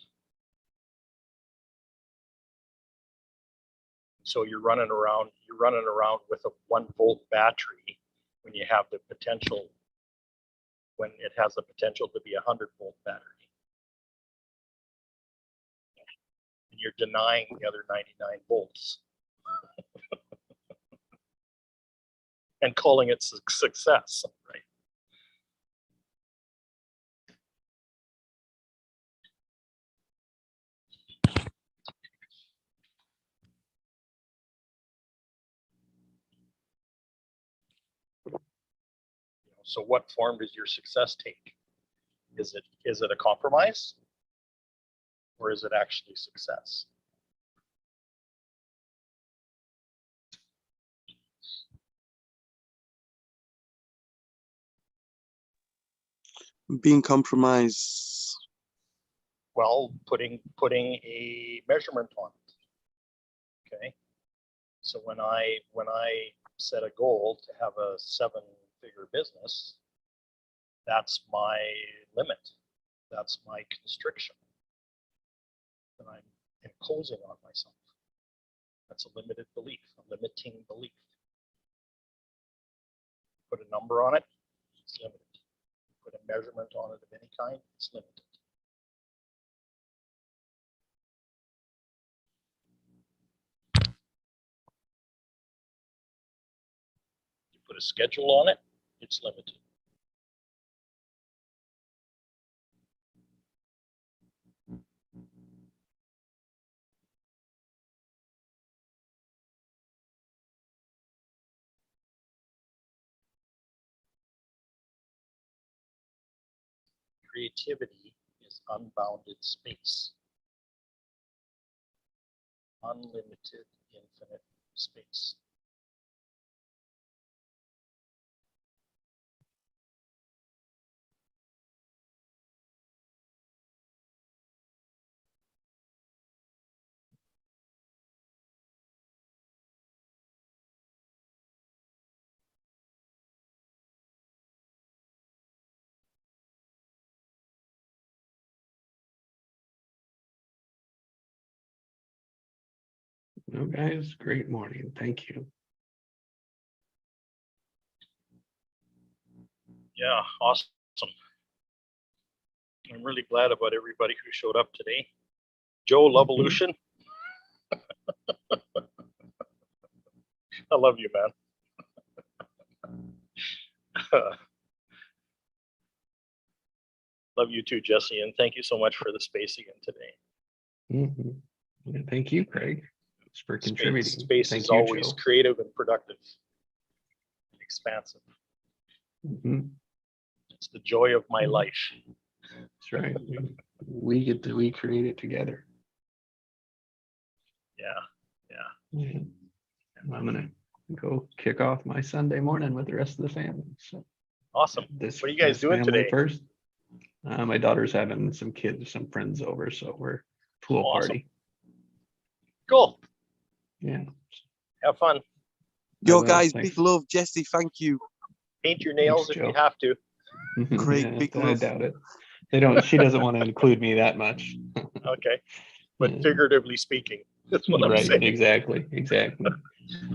So you're running around with a 1-volt battery when you have the potential, when it has the potential to be a 100-volt battery. And you're denying the other 99 volts. And calling it success, right? So what form does your success take? Is it a compromise? or is it actually success? Being compromised. Well, putting a measurement on it. Okay. So when I set a goal to have a 7-figure business, that's my limit. That's my constriction that I'm imposing on myself. That's a limited belief, a limiting belief. Put a number on it, it's limited. Put a measurement on it of any kind, it's limited. You put a schedule on it, it's limited. Creativity is unbounded space. Unlimited, infinite space. No, guys, great morning. Thank you. Yeah, awesome. I'm really glad about everybody who showed up today. Joe, Lovolution. I love you, man. Love you too, Jesse, and thank you so much for the space again today. Yeah, thank you, Craig, for contributing. Space thank is you, always Joe. creative and productive, and expansive. It's the joy of my life. That's right. We create it together. Yeah. I'm gonna go kick off my Sunday morning with the rest of the family. So Awesome. this, What are you guys this doing family today? First, my daughter's having some friends over, so we're pool Awesome. party. Cool. Yeah. Have fun. Yo, will, guys, thanks. big love, Jesse. Thank you. Paint your nails Thanks, if you Joe. have to. Craig, Yeah, big I love. doubt it. They don't. She doesn't want to include me that much. Okay. But Yeah. figuratively speaking, that's what I'm Right. saying. Exactly.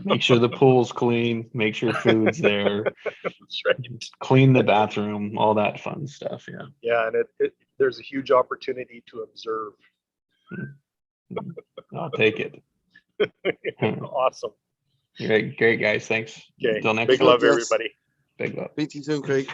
Make sure the pool's clean. Make sure food's there. That's right. Clean the bathroom. All that fun stuff. Yeah. Yeah, and there's a huge opportunity to observe. I'll take it. Awesome. Great, guys. Thanks. Okay. Till next Big time. love, Yes. everybody. Big love. Speak to you soon, Craig.